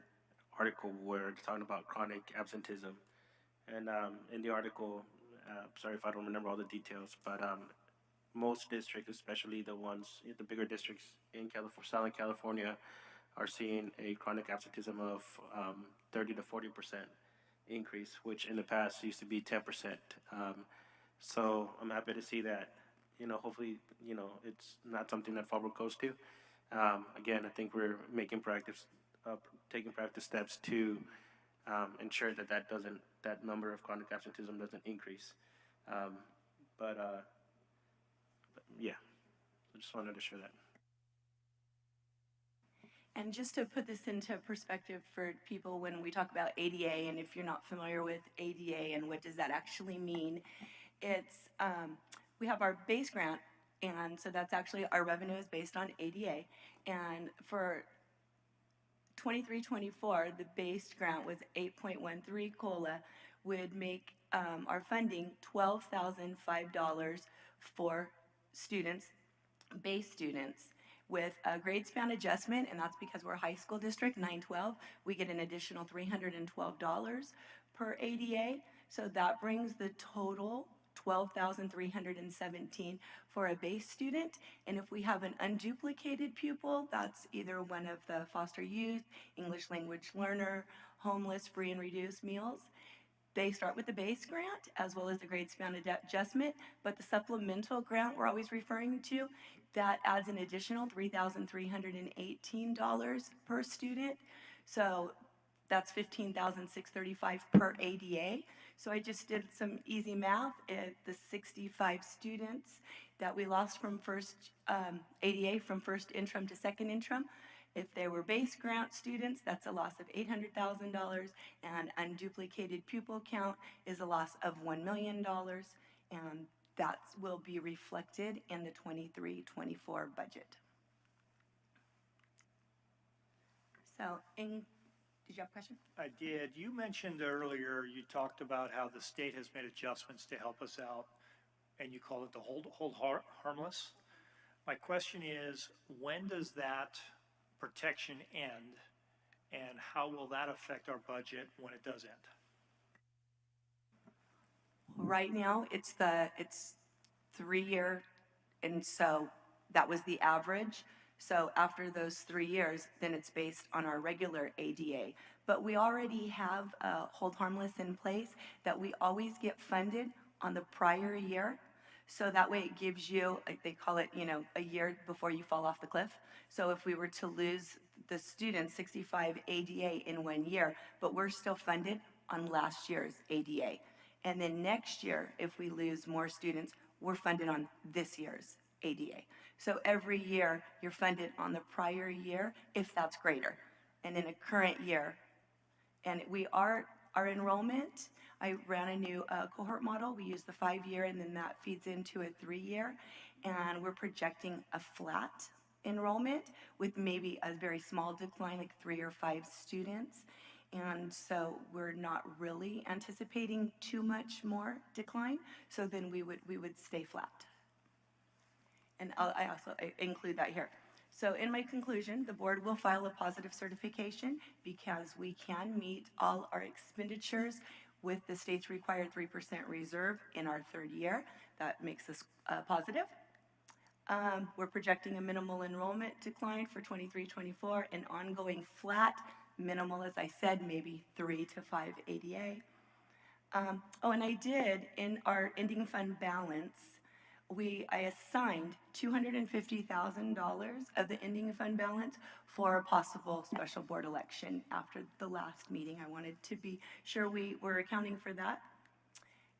article where it's talking about chronic absenteeism, and in the article, sorry if I don't remember all the details, but most districts, especially the ones, the bigger districts in California, Southern California, are seeing a chronic absenteeism of 30 to 40% increase, which in the past used to be 10%. So I'm happy to see that, hopefully, it's not something that Fallbrook goes to. Again, I think we're taking practice steps to ensure that that number of chronic absenteeism doesn't increase. Um, but yeah, I just wanted to share that. And just to put this into perspective for people when we talk about ADA, and if you're not familiar with ADA and what does that actually mean, it's we have our base grant, and so that's actually our revenue is based on ADA. And for 23-24, the base grant was 8.13 COLA, would make our funding $12,005 for students, base students. With a grade span adjustment, and that's because we're a high school district, 912, we get an additional $312 per ADA. So that brings the total $12,317 for a base student. And if we have an unduplicated pupil, that's either one of the foster youth, English language learner, homeless, free and reduced meals, they start with the base grant as well as the grade span adjustment, but the supplemental grant we're always referring to, that adds an additional $3,318 per student. So that's $15,635 per ADA. So I just did some easy math at the 65 students that we lost from first ADA from first interim to second interim. If they were base grant students, that's a loss of $800,000, and unduplicated pupil count is a loss of $1 million, and that will be reflected in the 23-24 budget. So, did you have a question? I did. You mentioned earlier, you talked about how the state has made adjustments to help us out, and you call it the hold harmless. My question is, when does that protection end, and how will that affect our budget when it does end? Right now, it's 3-year, and so that was the average. So after those 3 years, then it's based on our regular ADA. But we already have a hold harmless in place that we always get funded on the prior year. So that way it gives you, like they call it, a year before you fall off the cliff. So if we were to lose the students, 65 ADA in 1 year, but we're still funded on last year's ADA. And then next year, if we lose more students, we're funded on this year's ADA. So every year, you're funded on the prior year if that's greater. And in a current year, and our enrollment, I ran a new cohort model. We use the 5-year, and then that feeds into a 3-year. And we're projecting a flat enrollment with maybe a very small decline, like 3 or 5 students. And so we're not really anticipating too much more decline. So then we would stay flat. And I also include that here. So in my conclusion, the board will file a positive certification because we can meet all our expenditures with the state's required 3% reserve in our 3rd year. That makes us positive. We're projecting a minimal enrollment decline for 23-24, an ongoing flat, minimal, as I said, maybe 3 to 5 ADA. And I did, in our ending fund balance, I assigned $250,000 of the ending fund balance for a possible special board election after the last meeting. I wanted to be sure we were accounting for that.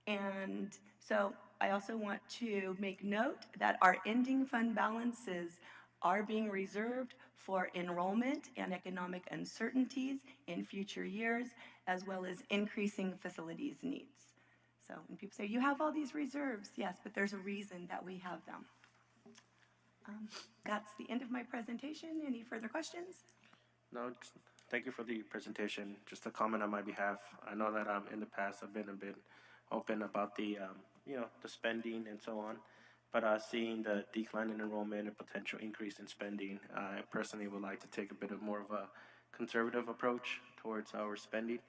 And so I also want to make note that our ending fund balances are being reserved for enrollment and economic uncertainties in future years, as well as increasing facilities needs. So when people say, you have all these reserves, yes, but there's a reason that we have them. That's the end of my presentation. Any further questions? No, thank you for the presentation. Just a comment on my behalf. I know that in the past I've been a bit open about the the spending and so on, But seeing the decline in enrollment and potential increase in spending, I personally would like to take a bit of more of a conservative approach towards our spending.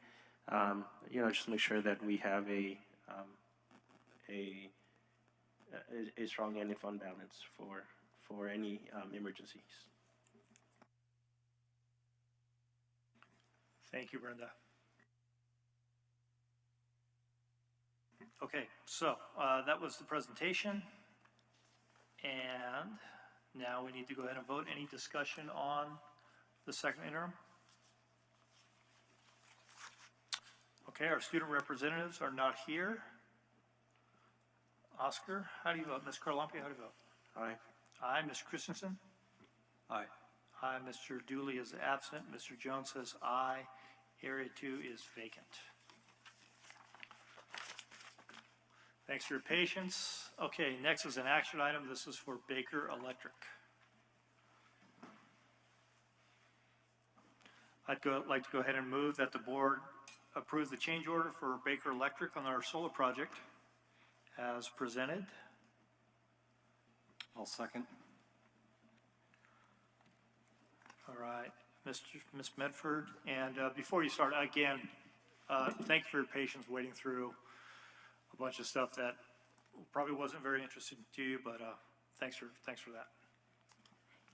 Just make sure that we have a strong ending fund balance for any emergencies. Thank you, Brenda. Okay, so that was the presentation. And now we need to go ahead and vote. Any discussion on the second interim? Okay, our student representatives are not here. Oscar, how do you vote? Ms. Carlampia, how do you vote? Aye. Aye. Mr. Christensen? Aye. Aye. Mr. Dooley is absent. Mr. Jones says aye. Area 2 is vacant. Thanks for your patience. Okay, next is an action item. This is for Baker Electric. I'd like to go ahead and move that the board approve the change order for Baker Electric on our solar project as presented. I'll second. All right, Ms. Medford. And before you start, again, thank you for your patience waiting through a bunch of stuff that probably wasn't very interesting to you, but thanks for that.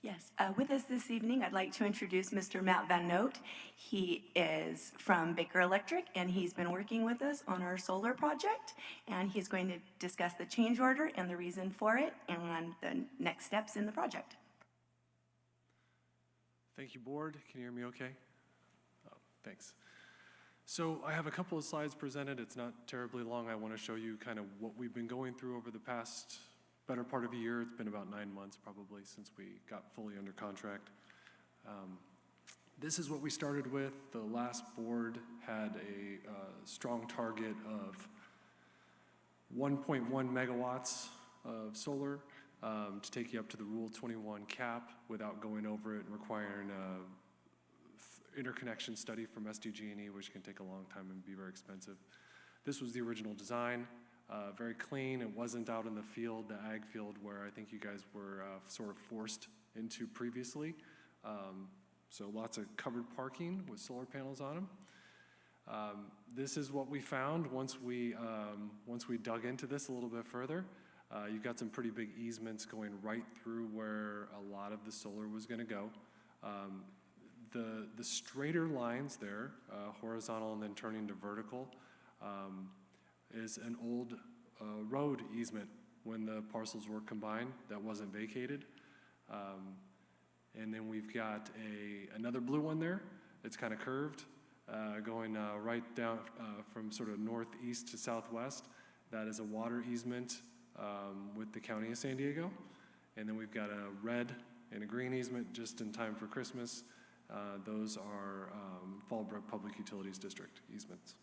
Yes, with us this evening, I'd like to introduce Mr. Matt Van Noot. He is from Baker Electric, and he's been working with us on our solar project, and he's going to discuss the change order and the reason for it and the next steps in the project. Thank you, board. Can you hear me okay? Oh, thanks. So I have a couple of slides presented. It's not terribly long. I want to show you kind of what we've been going through over the past better part of a year. It's been about 9 months probably since we got fully under contract. This is what we started with. The last board had a strong target of 1.1 megawatts of solar to take you up to the Rule 21 cap without going over it and requiring a interconnection study from SDG&E, which can take a long time and be very expensive. This was the original design. Very clean. It wasn't out in the field, the ag field, where I think you guys were sort of forced into previously. So lots of covered parking with solar panels on them. This is what we found once we dug into this a little bit further. You've got some pretty big easements going right through where a lot of the solar was going to go. The straighter lines there, horizontal and then turning to vertical, is an old road easement when the parcels were combined that wasn't vacated. And then we've got another blue one there. It's kind of curved, going right down from sort of northeast to southwest. That is a water easement with the County of San Diego. And then we've got a red and a green easement just in time for Christmas. Those are Fallbrook Public Utilities District easements.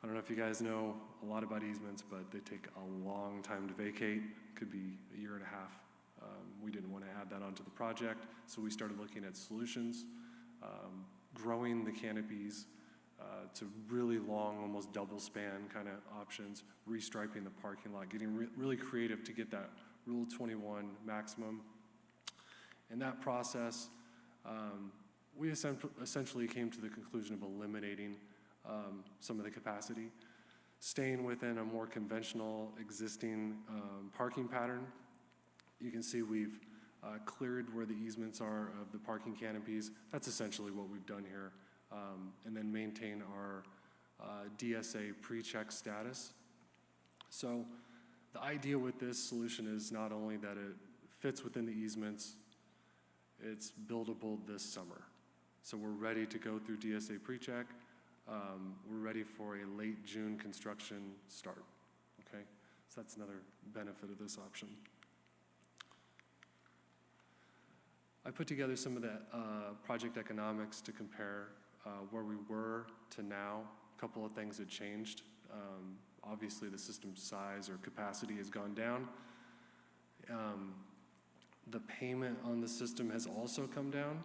I don't know if you guys know a lot about easements, but they take a long time to vacate. Could be a year and a half. We didn't want to add that onto the project, so we started looking at solutions, growing the canopies to really long, almost double span kind of options, restriping the parking lot, getting really creative to get that Rule 21 maximum. In that process, we essentially came to the conclusion of eliminating some of the capacity, staying within a more conventional existing parking pattern. You can see we've cleared where the easements are of the parking canopies. That's essentially what we've done here. And then maintain our DSA pre-check status. So the idea with this solution is not only that it fits within the easements, it's buildable this summer. So we're ready to go through DSA pre-check. We're ready for a late June construction start, okay? So that's another benefit of this option. I put together some of the project economics to compare where we were to now. A couple of things had changed. Obviously the system size or capacity has gone down. The payment on the system has also come down,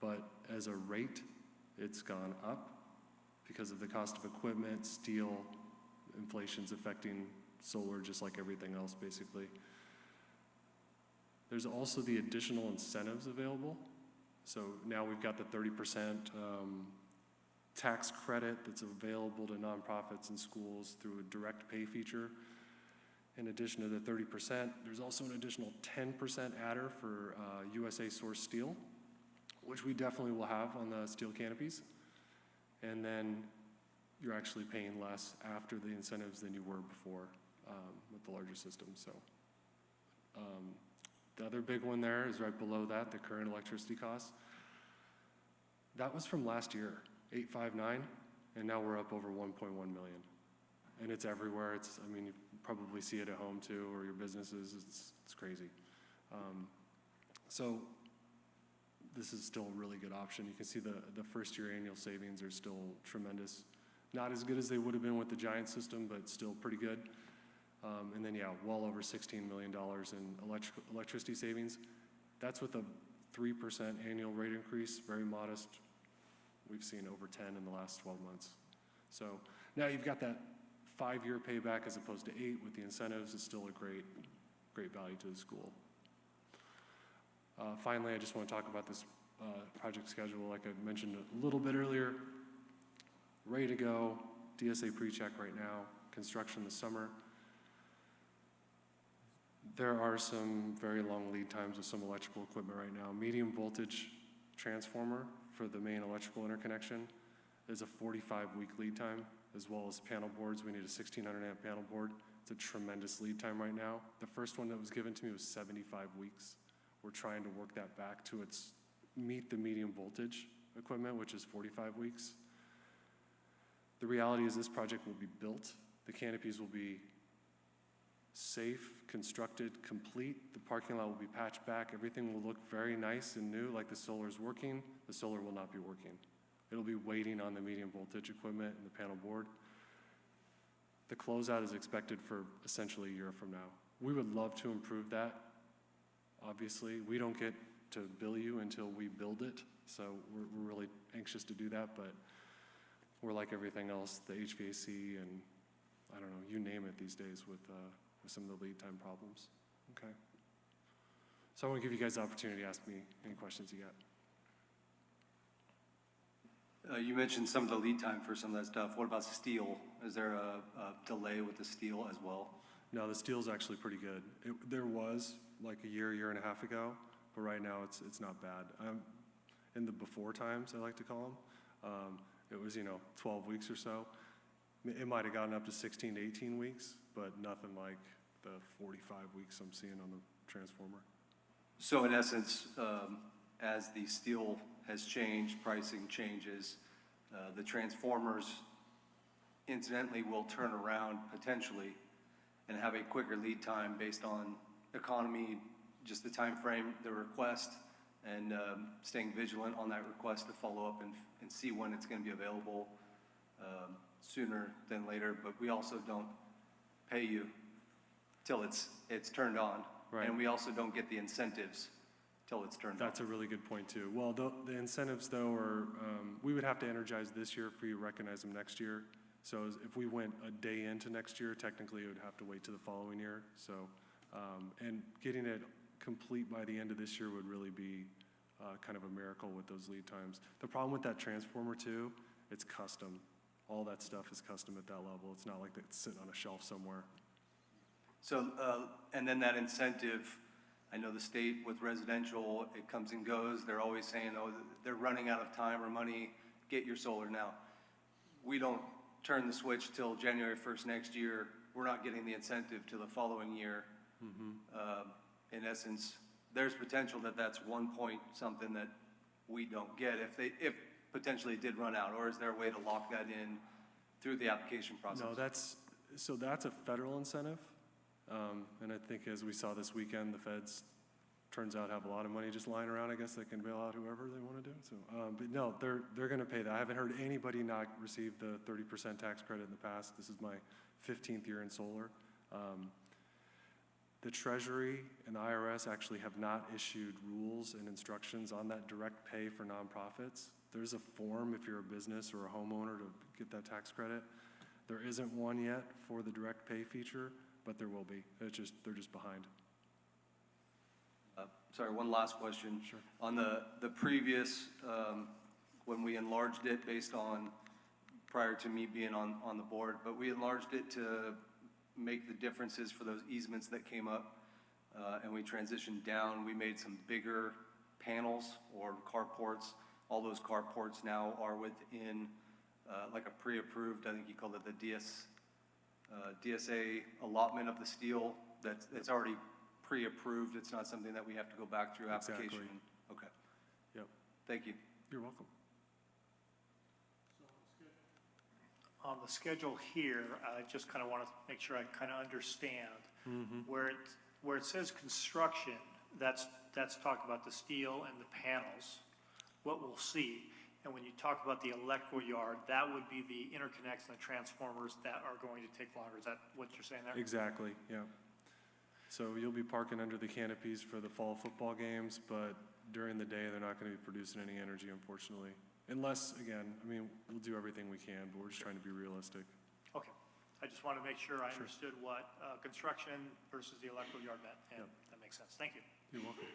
but as a rate, it's gone up because of the cost of equipment, steel, inflation's affecting solar just like everything else, basically. There's also the additional incentives available. So now we've got the 30% tax credit that's available to nonprofits and schools through a direct pay feature. In addition to the 30%, there's also an additional 10% adder for USA sourced steel, which we definitely will have on the steel canopies. And then you're actually paying less after the incentives than you were before with the larger system. So the other big one there is right below that, the current electricity costs. That was from last year, 859, and now we're up over 1.1 million. And it's everywhere. I mean, you probably see it at home too, or your businesses. It's crazy. So this is still a really good option. You can see the first year annual savings are still tremendous. Not as good as they would have been with the giant system, but still pretty good. And then, yeah, well over $16 million in electricity savings. That's with a 3% annual rate increase, very modest. We've seen over 10 in the last 12 months. So now you've got that 5-year payback as opposed to 8 with the incentives. It's still a great value to the school. Finally, I just want to talk about this project schedule. Like I mentioned a little bit earlier, ready to go, DSA pre-check right now, construction this summer. There are some very long lead times with some electrical equipment right now. Medium voltage transformer for the main electrical interconnection is a 45-week lead time, as well as panel boards. We need a 1600 amp panel board. It's a tremendous lead time right now. The first one that was given to me was 75 weeks. We're trying to work that back to meet the medium voltage equipment, which is 45 weeks. The reality is this project will be built. The canopies will be safe, constructed, complete. The parking lot will be patched back. Everything will look very nice and new, like the solar is working. The solar will not be working. It'll be waiting on the medium voltage equipment and the panel board. The closeout is expected for essentially a year from now. We would love to improve that. Obviously, we don't get to bill you until we build it, so we're really anxious to do that, but we're like everything else, the HVAC and I don't know, you name it these days with some of the lead time problems. Okay. So I want to give you guys the opportunity to ask me any questions you got. You mentioned some of the lead time for some of that stuff. What about steel? Is there a delay with the steel as well? No, the steel's actually pretty good. There was like a year and a half ago, but right now it's not bad. In the before times, I like to call them, it was 12 weeks or so. It might have gotten up to 16 to 18 weeks, but nothing like the 45 weeks I'm seeing on the transformer. So in essence, as the steel has changed, pricing changes, the transformers incidentally will turn around potentially and have a quicker lead time based on economy, just the time frame, the request, and staying vigilant on that request to follow up and see when it's going to be available sooner than later. But we also don't pay you till it's turned on, right. And we also don't get the incentives till it's turned on. That's a really good point too. Well, the incentives though are, we would have to energize this year for you to recognize them next year. So if we went a day into next year, technically it would have to wait to the following year. So, and getting it complete by the end of this year would really be kind of a miracle with those lead times. The problem with that transformer too, it's custom. All that stuff is custom at that level. It's not like it's sitting on a shelf somewhere. So, and then that incentive, I know the state with residential, it comes and goes. They're always saying, oh, they're running out of time or money, get your solar now. We don't turn the switch till January 1st next year. We're not getting the incentive till the following year. Mm-hmm. In essence, there's potential that that's 1 point something that we don't get if potentially it did run out, or is there a way to lock that in through the application process? No, that's a federal incentive. And I think as we saw this weekend, the feds turns out have a lot of money just lying around. I guess they can bail out whoever they want to do. So, but no, they're going to pay that. I haven't heard anybody not receive the 30% tax credit in the past. This is my 15th year in solar. The Treasury and the IRS actually have not issued rules and instructions on that direct pay for nonprofits. There's a form if you're a business or a homeowner to get that tax credit. There isn't one yet for the direct pay feature, but there will be. They're just behind. Sorry, one last question. Sure. On the previous, when we enlarged it based on, prior to me being on the board, but we enlarged it to make the differences for those easements that came up, and we transitioned down. We made some bigger panels or carports. All those carports now are within like a pre-approved, I think you called it the DSA allotment of the steel that's already pre-approved. It's not something that we have to go back through application. Exactly. Okay. Yep. Thank you. You're welcome. On the schedule here, I just kind of want to make sure I kind of understand. Where it says construction, that's talking about the steel and the panels, what we'll see. And when you talk about the electrical yard, that would be the interconnects and the transformers that are going to take longer. Is that what you're saying there? Exactly, yeah. So you'll be parking under the canopies for the fall football games, but during the day, they're not going to be producing any energy, unfortunately. Unless, again, I mean, we'll do everything we can, but we're just trying to be realistic. Okay. I just want to make sure I understood what construction versus the electrical yard meant, and that makes sense. Thank you. You're welcome.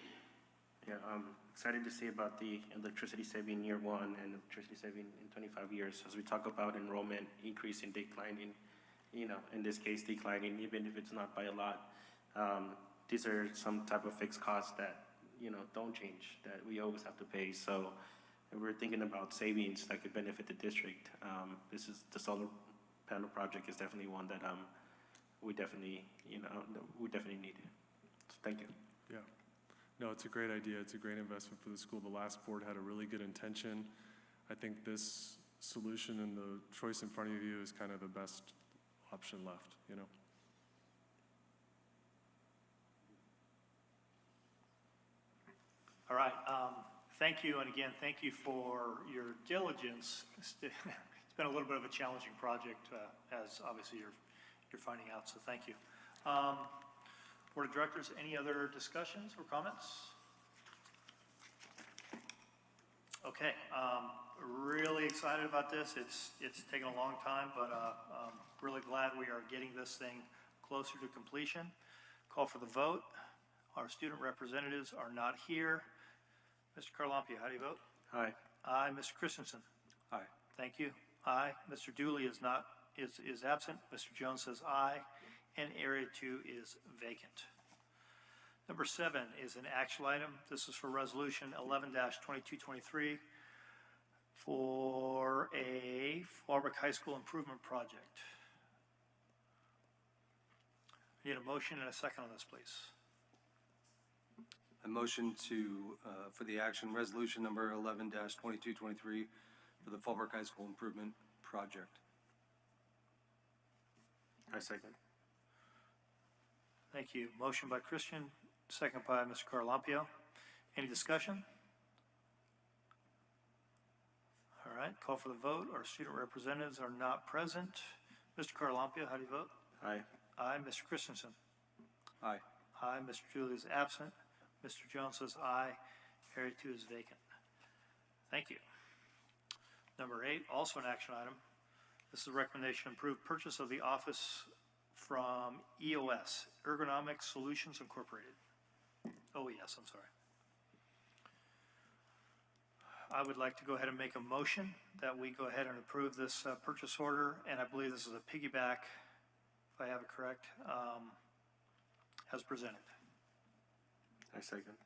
Yeah, I'm excited to see about the electricity saving year one and electricity saving in 25 years. As we talk about enrollment increasing, declining, in this case, declining, even if it's not by a lot. These are some type of fixed costs that, don't change, that we always have to pay. So if we're thinking about savings that could benefit the district, this is the solar panel project is definitely one that we definitely need. So thank you. Yeah. No, it's a great idea. It's a great investment for the school. The last board had a really good intention. I think this solution and the choice in front of you is kind of the best option left, All right. Thank you, and again, thank you for your diligence. It's been a little bit of a challenging project, as obviously you're finding out, so thank you. Board of Directors, any other discussions or comments? Okay, really excited about this. It's taken a long time, but really glad we are getting this thing closer to completion. Call for the vote. Our student representatives are not here. Mr. Carlampia, how do you vote? Aye. Aye. Mr. Christensen? Aye. Thank you. Aye. Mr. Dooley is absent. Mr. Jones says aye, and Area 2 is vacant. Number 7 is an action item. This is for Resolution 11-2223 for a Fallbrook High School improvement project. I need a motion and a second on this, please. A motion for the action resolution number 11-2223 for the Fallbrook High School Improvement Project. I second. Thank you. Motion by Christian, second by Mr. Carlampio. Any discussion? All right, call for the vote. Our student representatives are not present. Mr. Carlampio, how do you vote? Aye. Aye. Mr. Christensen? Aye. Aye. Mr. Dooley is absent. Mr. Jones says aye. Area 2 is vacant. Thank you. Number 8, also an action item. This is a recommendation to approve purchase of the office from EOS, Ergonomic Solutions Incorporated. OES, I'm sorry. I would like to go ahead and make a motion that we go ahead and approve this purchase order, and I believe this is a piggyback, if I have it correct, as presented. I second.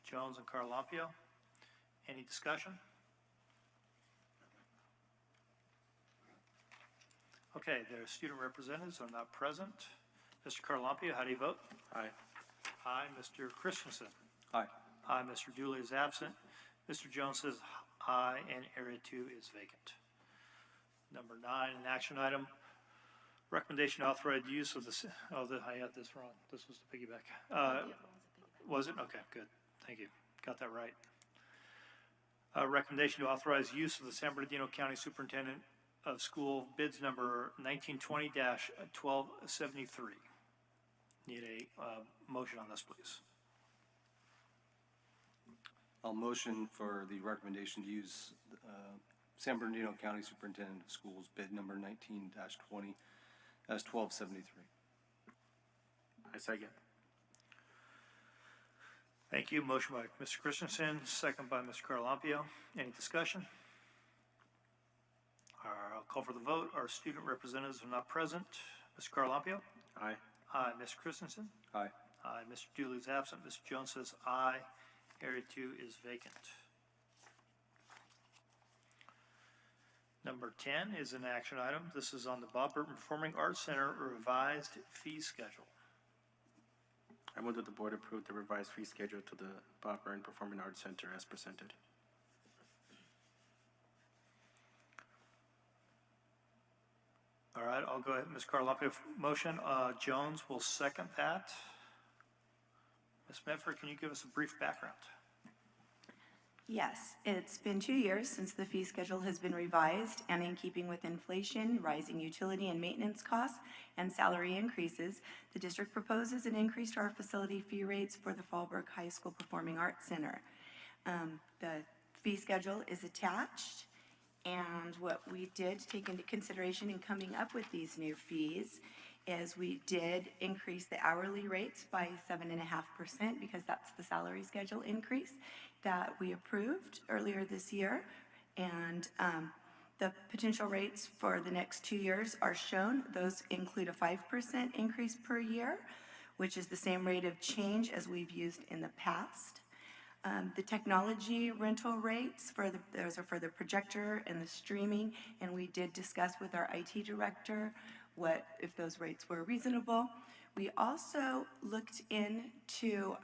Jones and Carlampio. Any discussion? Okay, their student representatives are not present. Mr. Carlampio, how do you vote? Aye. Aye. Mr. Christensen? Aye. Aye. Mr. Dooley is absent. Mr. Jones says aye, and Area 2 is vacant. Number 9, an action item. Recommendation to authorize use of the, I had this wrong. This was the piggyback. Was it? Okay, good. Thank you. Got that right. Recommendation to authorize use of the San Bernardino County Superintendent of School bids number 1920-1273. Need a motion on this, please. I'll motion for the recommendation to use San Bernardino County Superintendent of Schools, bid number 19-20 as 1273. I second. Thank you. Motion by Mr. Christensen, second by Mr. Carlampio. Any discussion? I'll call for the vote. Our student representatives are not present. Mr. Carlampio? Aye. Aye. Mr. Christensen? Aye. Aye. Mr. Dooley is absent. Mr. Jones says aye. Area 2 is vacant. Number 10 is an action item. This is on the Bob Burton Performing Arts Center revised fee schedule. I move that the board approve the revised fee schedule to the Bob Burton Performing Arts Center as presented. All right, I'll go ahead. Ms. Carlampio, motion. Jones will second that. Ms. Medford, can you give us a brief background? Yes, it's been 2 years since the fee schedule has been revised, and in keeping with inflation, rising utility and maintenance costs, and salary increases, the district proposes an increase to our facility fee rates for the Fallbrook High School Performing Arts Center. The fee schedule is attached, and what we did take into consideration in coming up with these new fees is we did increase the hourly rates by 7.5% because that's the salary schedule increase that we approved earlier this year. And the potential rates for the next 2 years are shown. Those include a 5% increase per year, which is the same rate of change as we've used in the past. The technology rental rates, those are for the projector and the streaming, and we did discuss with our IT director if those rates were reasonable. We also looked into,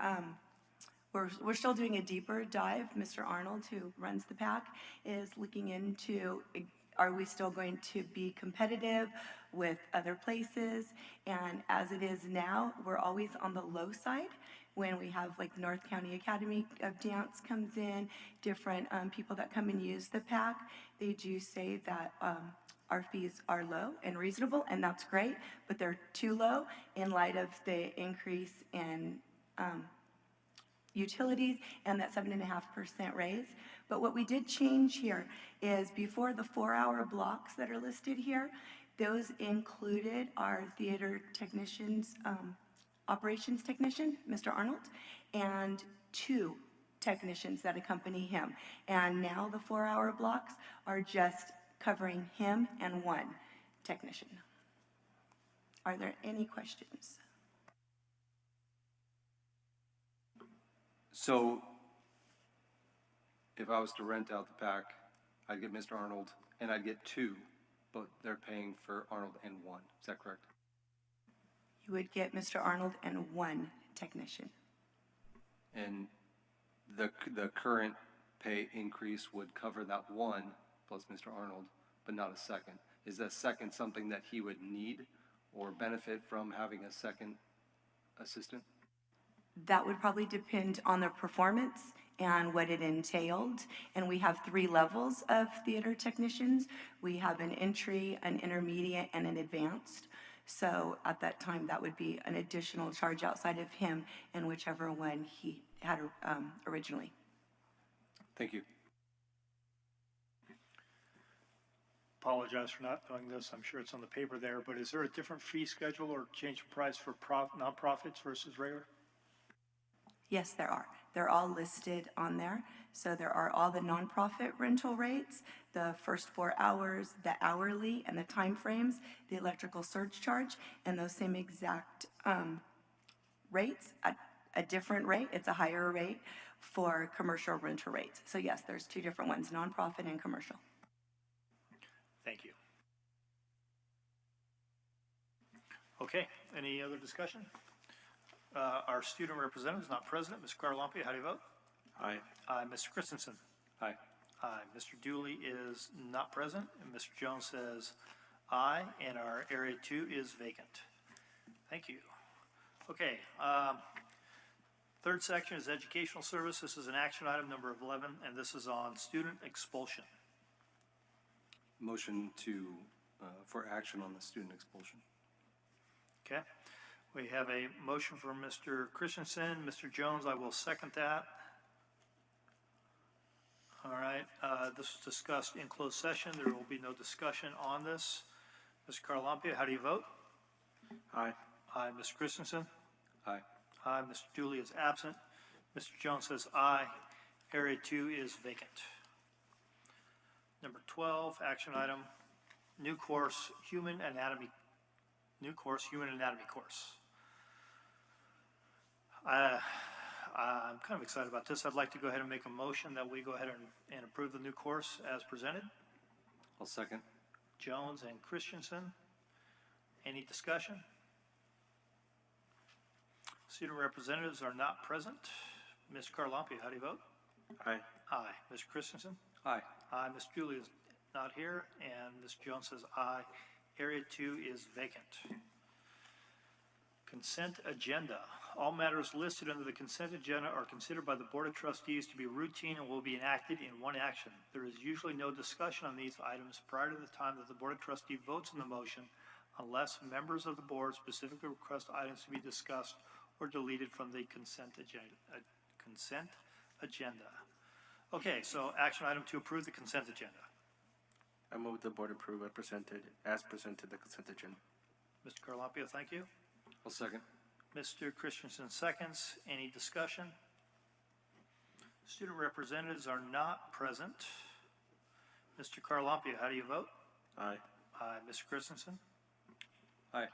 we're still doing a deeper dive. Mr. Arnold, who runs the PAC, is looking into, are we still going to be competitive with other places? And as it is now, we're always on the low side. When we have like North County Academy of Dance comes in, different people that come and use the PAC, they do say that our fees are low and reasonable, and that's great, but they're too low in light of the increase in utilities and that 7.5% raise. But what we did change here is before the 4-hour blocks that are listed here, those included our theater technicians, operations technician, Mr. Arnold, and 2 technicians that accompany him. And now the 4-hour blocks are just covering him and 1 technician. Are there any questions? So if I was to rent out the PAC, I'd get Mr. Arnold and I'd get 2, but they're paying for Arnold and 1. Is that correct? You would get Mr. Arnold and 1 technician. And the current pay increase would cover that 1 plus Mr. Arnold, but not a second. Is that second something that he would need or benefit from having a second assistant? That would probably depend on their performance and what it entailed. And we have 3 levels of theater technicians. We have an entry, an intermediate, and an advanced. So at that time, that would be an additional charge outside of him and whichever one he had originally. Thank you. Apologize for not knowing this. I'm sure it's on the paper there, but is there a different fee schedule or change in price for nonprofits versus regular? Yes, there are. They're all listed on there. So there are all the nonprofit rental rates, the first 4 hours, the hourly, and the time frames, the electrical surge charge, and those same exact rates at a different rate. It's a higher rate for commercial rental rates. So yes, there's 2 different ones, nonprofit and commercial. Thank you. Okay, any other discussion? Our student representative is not present. Ms. Carlampio, how do you vote? Aye. Aye. Mr. Christensen? Aye. Aye. Mr. Dooley is not present, and Mr. Jones says aye, and our area 2 is vacant. Thank you. Okay, third section is educational service. This is an action item number 11, and this is on student expulsion. Motion for action on the student expulsion. Okay, we have a motion from Mr. Christensen. Mr. Jones, I will second that. All right, right, this was discussed in closed session. There will be no discussion on this. Mr. Carlampia, how do you vote? Aye. Aye. Mr. Christensen? Aye. Aye. Mr. Dooley is absent. Mr. Jones says aye. Area 2 is vacant. Number 12, action item, new course, human anatomy course. I'm kind of excited about this. I'd like to go ahead and make a motion that we go ahead and approve the new course as presented. I'll second. Jones and Christensen. Any discussion? Student representatives are not present. Ms. Carlampia, how do you vote? Aye. Aye. Mr. Christensen? Aye. Aye. Ms. Julie is not here, and Ms. Jones says aye. Area 2 is vacant. Consent agenda. All matters listed under the consent agenda are considered by the Board of Trustees to be routine and will be enacted in one action. There is usually no discussion on these items prior to the time that the Board of Trustees votes on the motion unless members of the board specifically request items to be discussed or deleted from the consent agenda. Okay, so action item to approve the consent agenda. I move the board approve as presented the consent agenda. Mr. Carlampia, thank you. I'll second. Mr. Christensen seconds. Any discussion? Student representatives are not present. Mr. Carlampia, how do you vote? Aye. Aye. Mr. Christensen? Aye.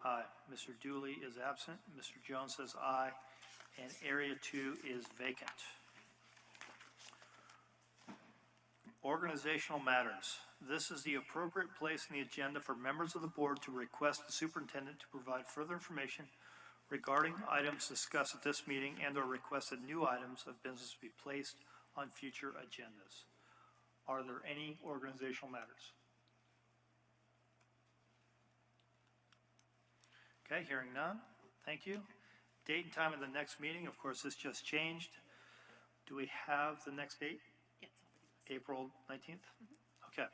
Aye. Mr. Dooley is absent. Mr. Jones says aye. And Area 2 is vacant. Organizational matters. This is the appropriate place in the agenda for members of the board to request the superintendent to provide further information regarding items discussed at this meeting and/or request that new items of business be placed on future agendas. Are there any organizational matters? Okay, hearing none. Thank you. Date and time of the next meeting. Of course, this just changed. Do we have the next date? Yes. April 19th? Okay.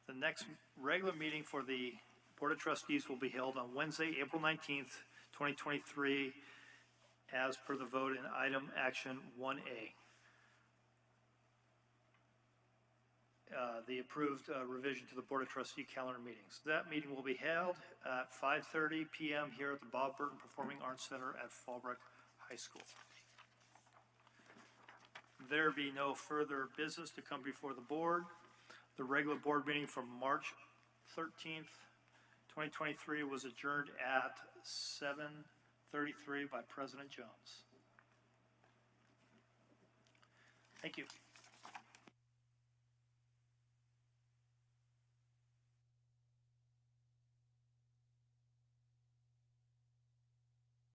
The next regular meeting for the Board of Trustees will be held on Wednesday, April 19th, 2023, as per the vote in item action 1A. The approved revision to the Board of Trustee calendar meetings. That meeting will be held at 5:30 p.m. here at the Bob Burton Performing Arts Center at Fallbrook High School. There be no further business to come before the board. The regular board meeting from March 13th, 2023 was adjourned at 7:33 by President Jones. Thank you.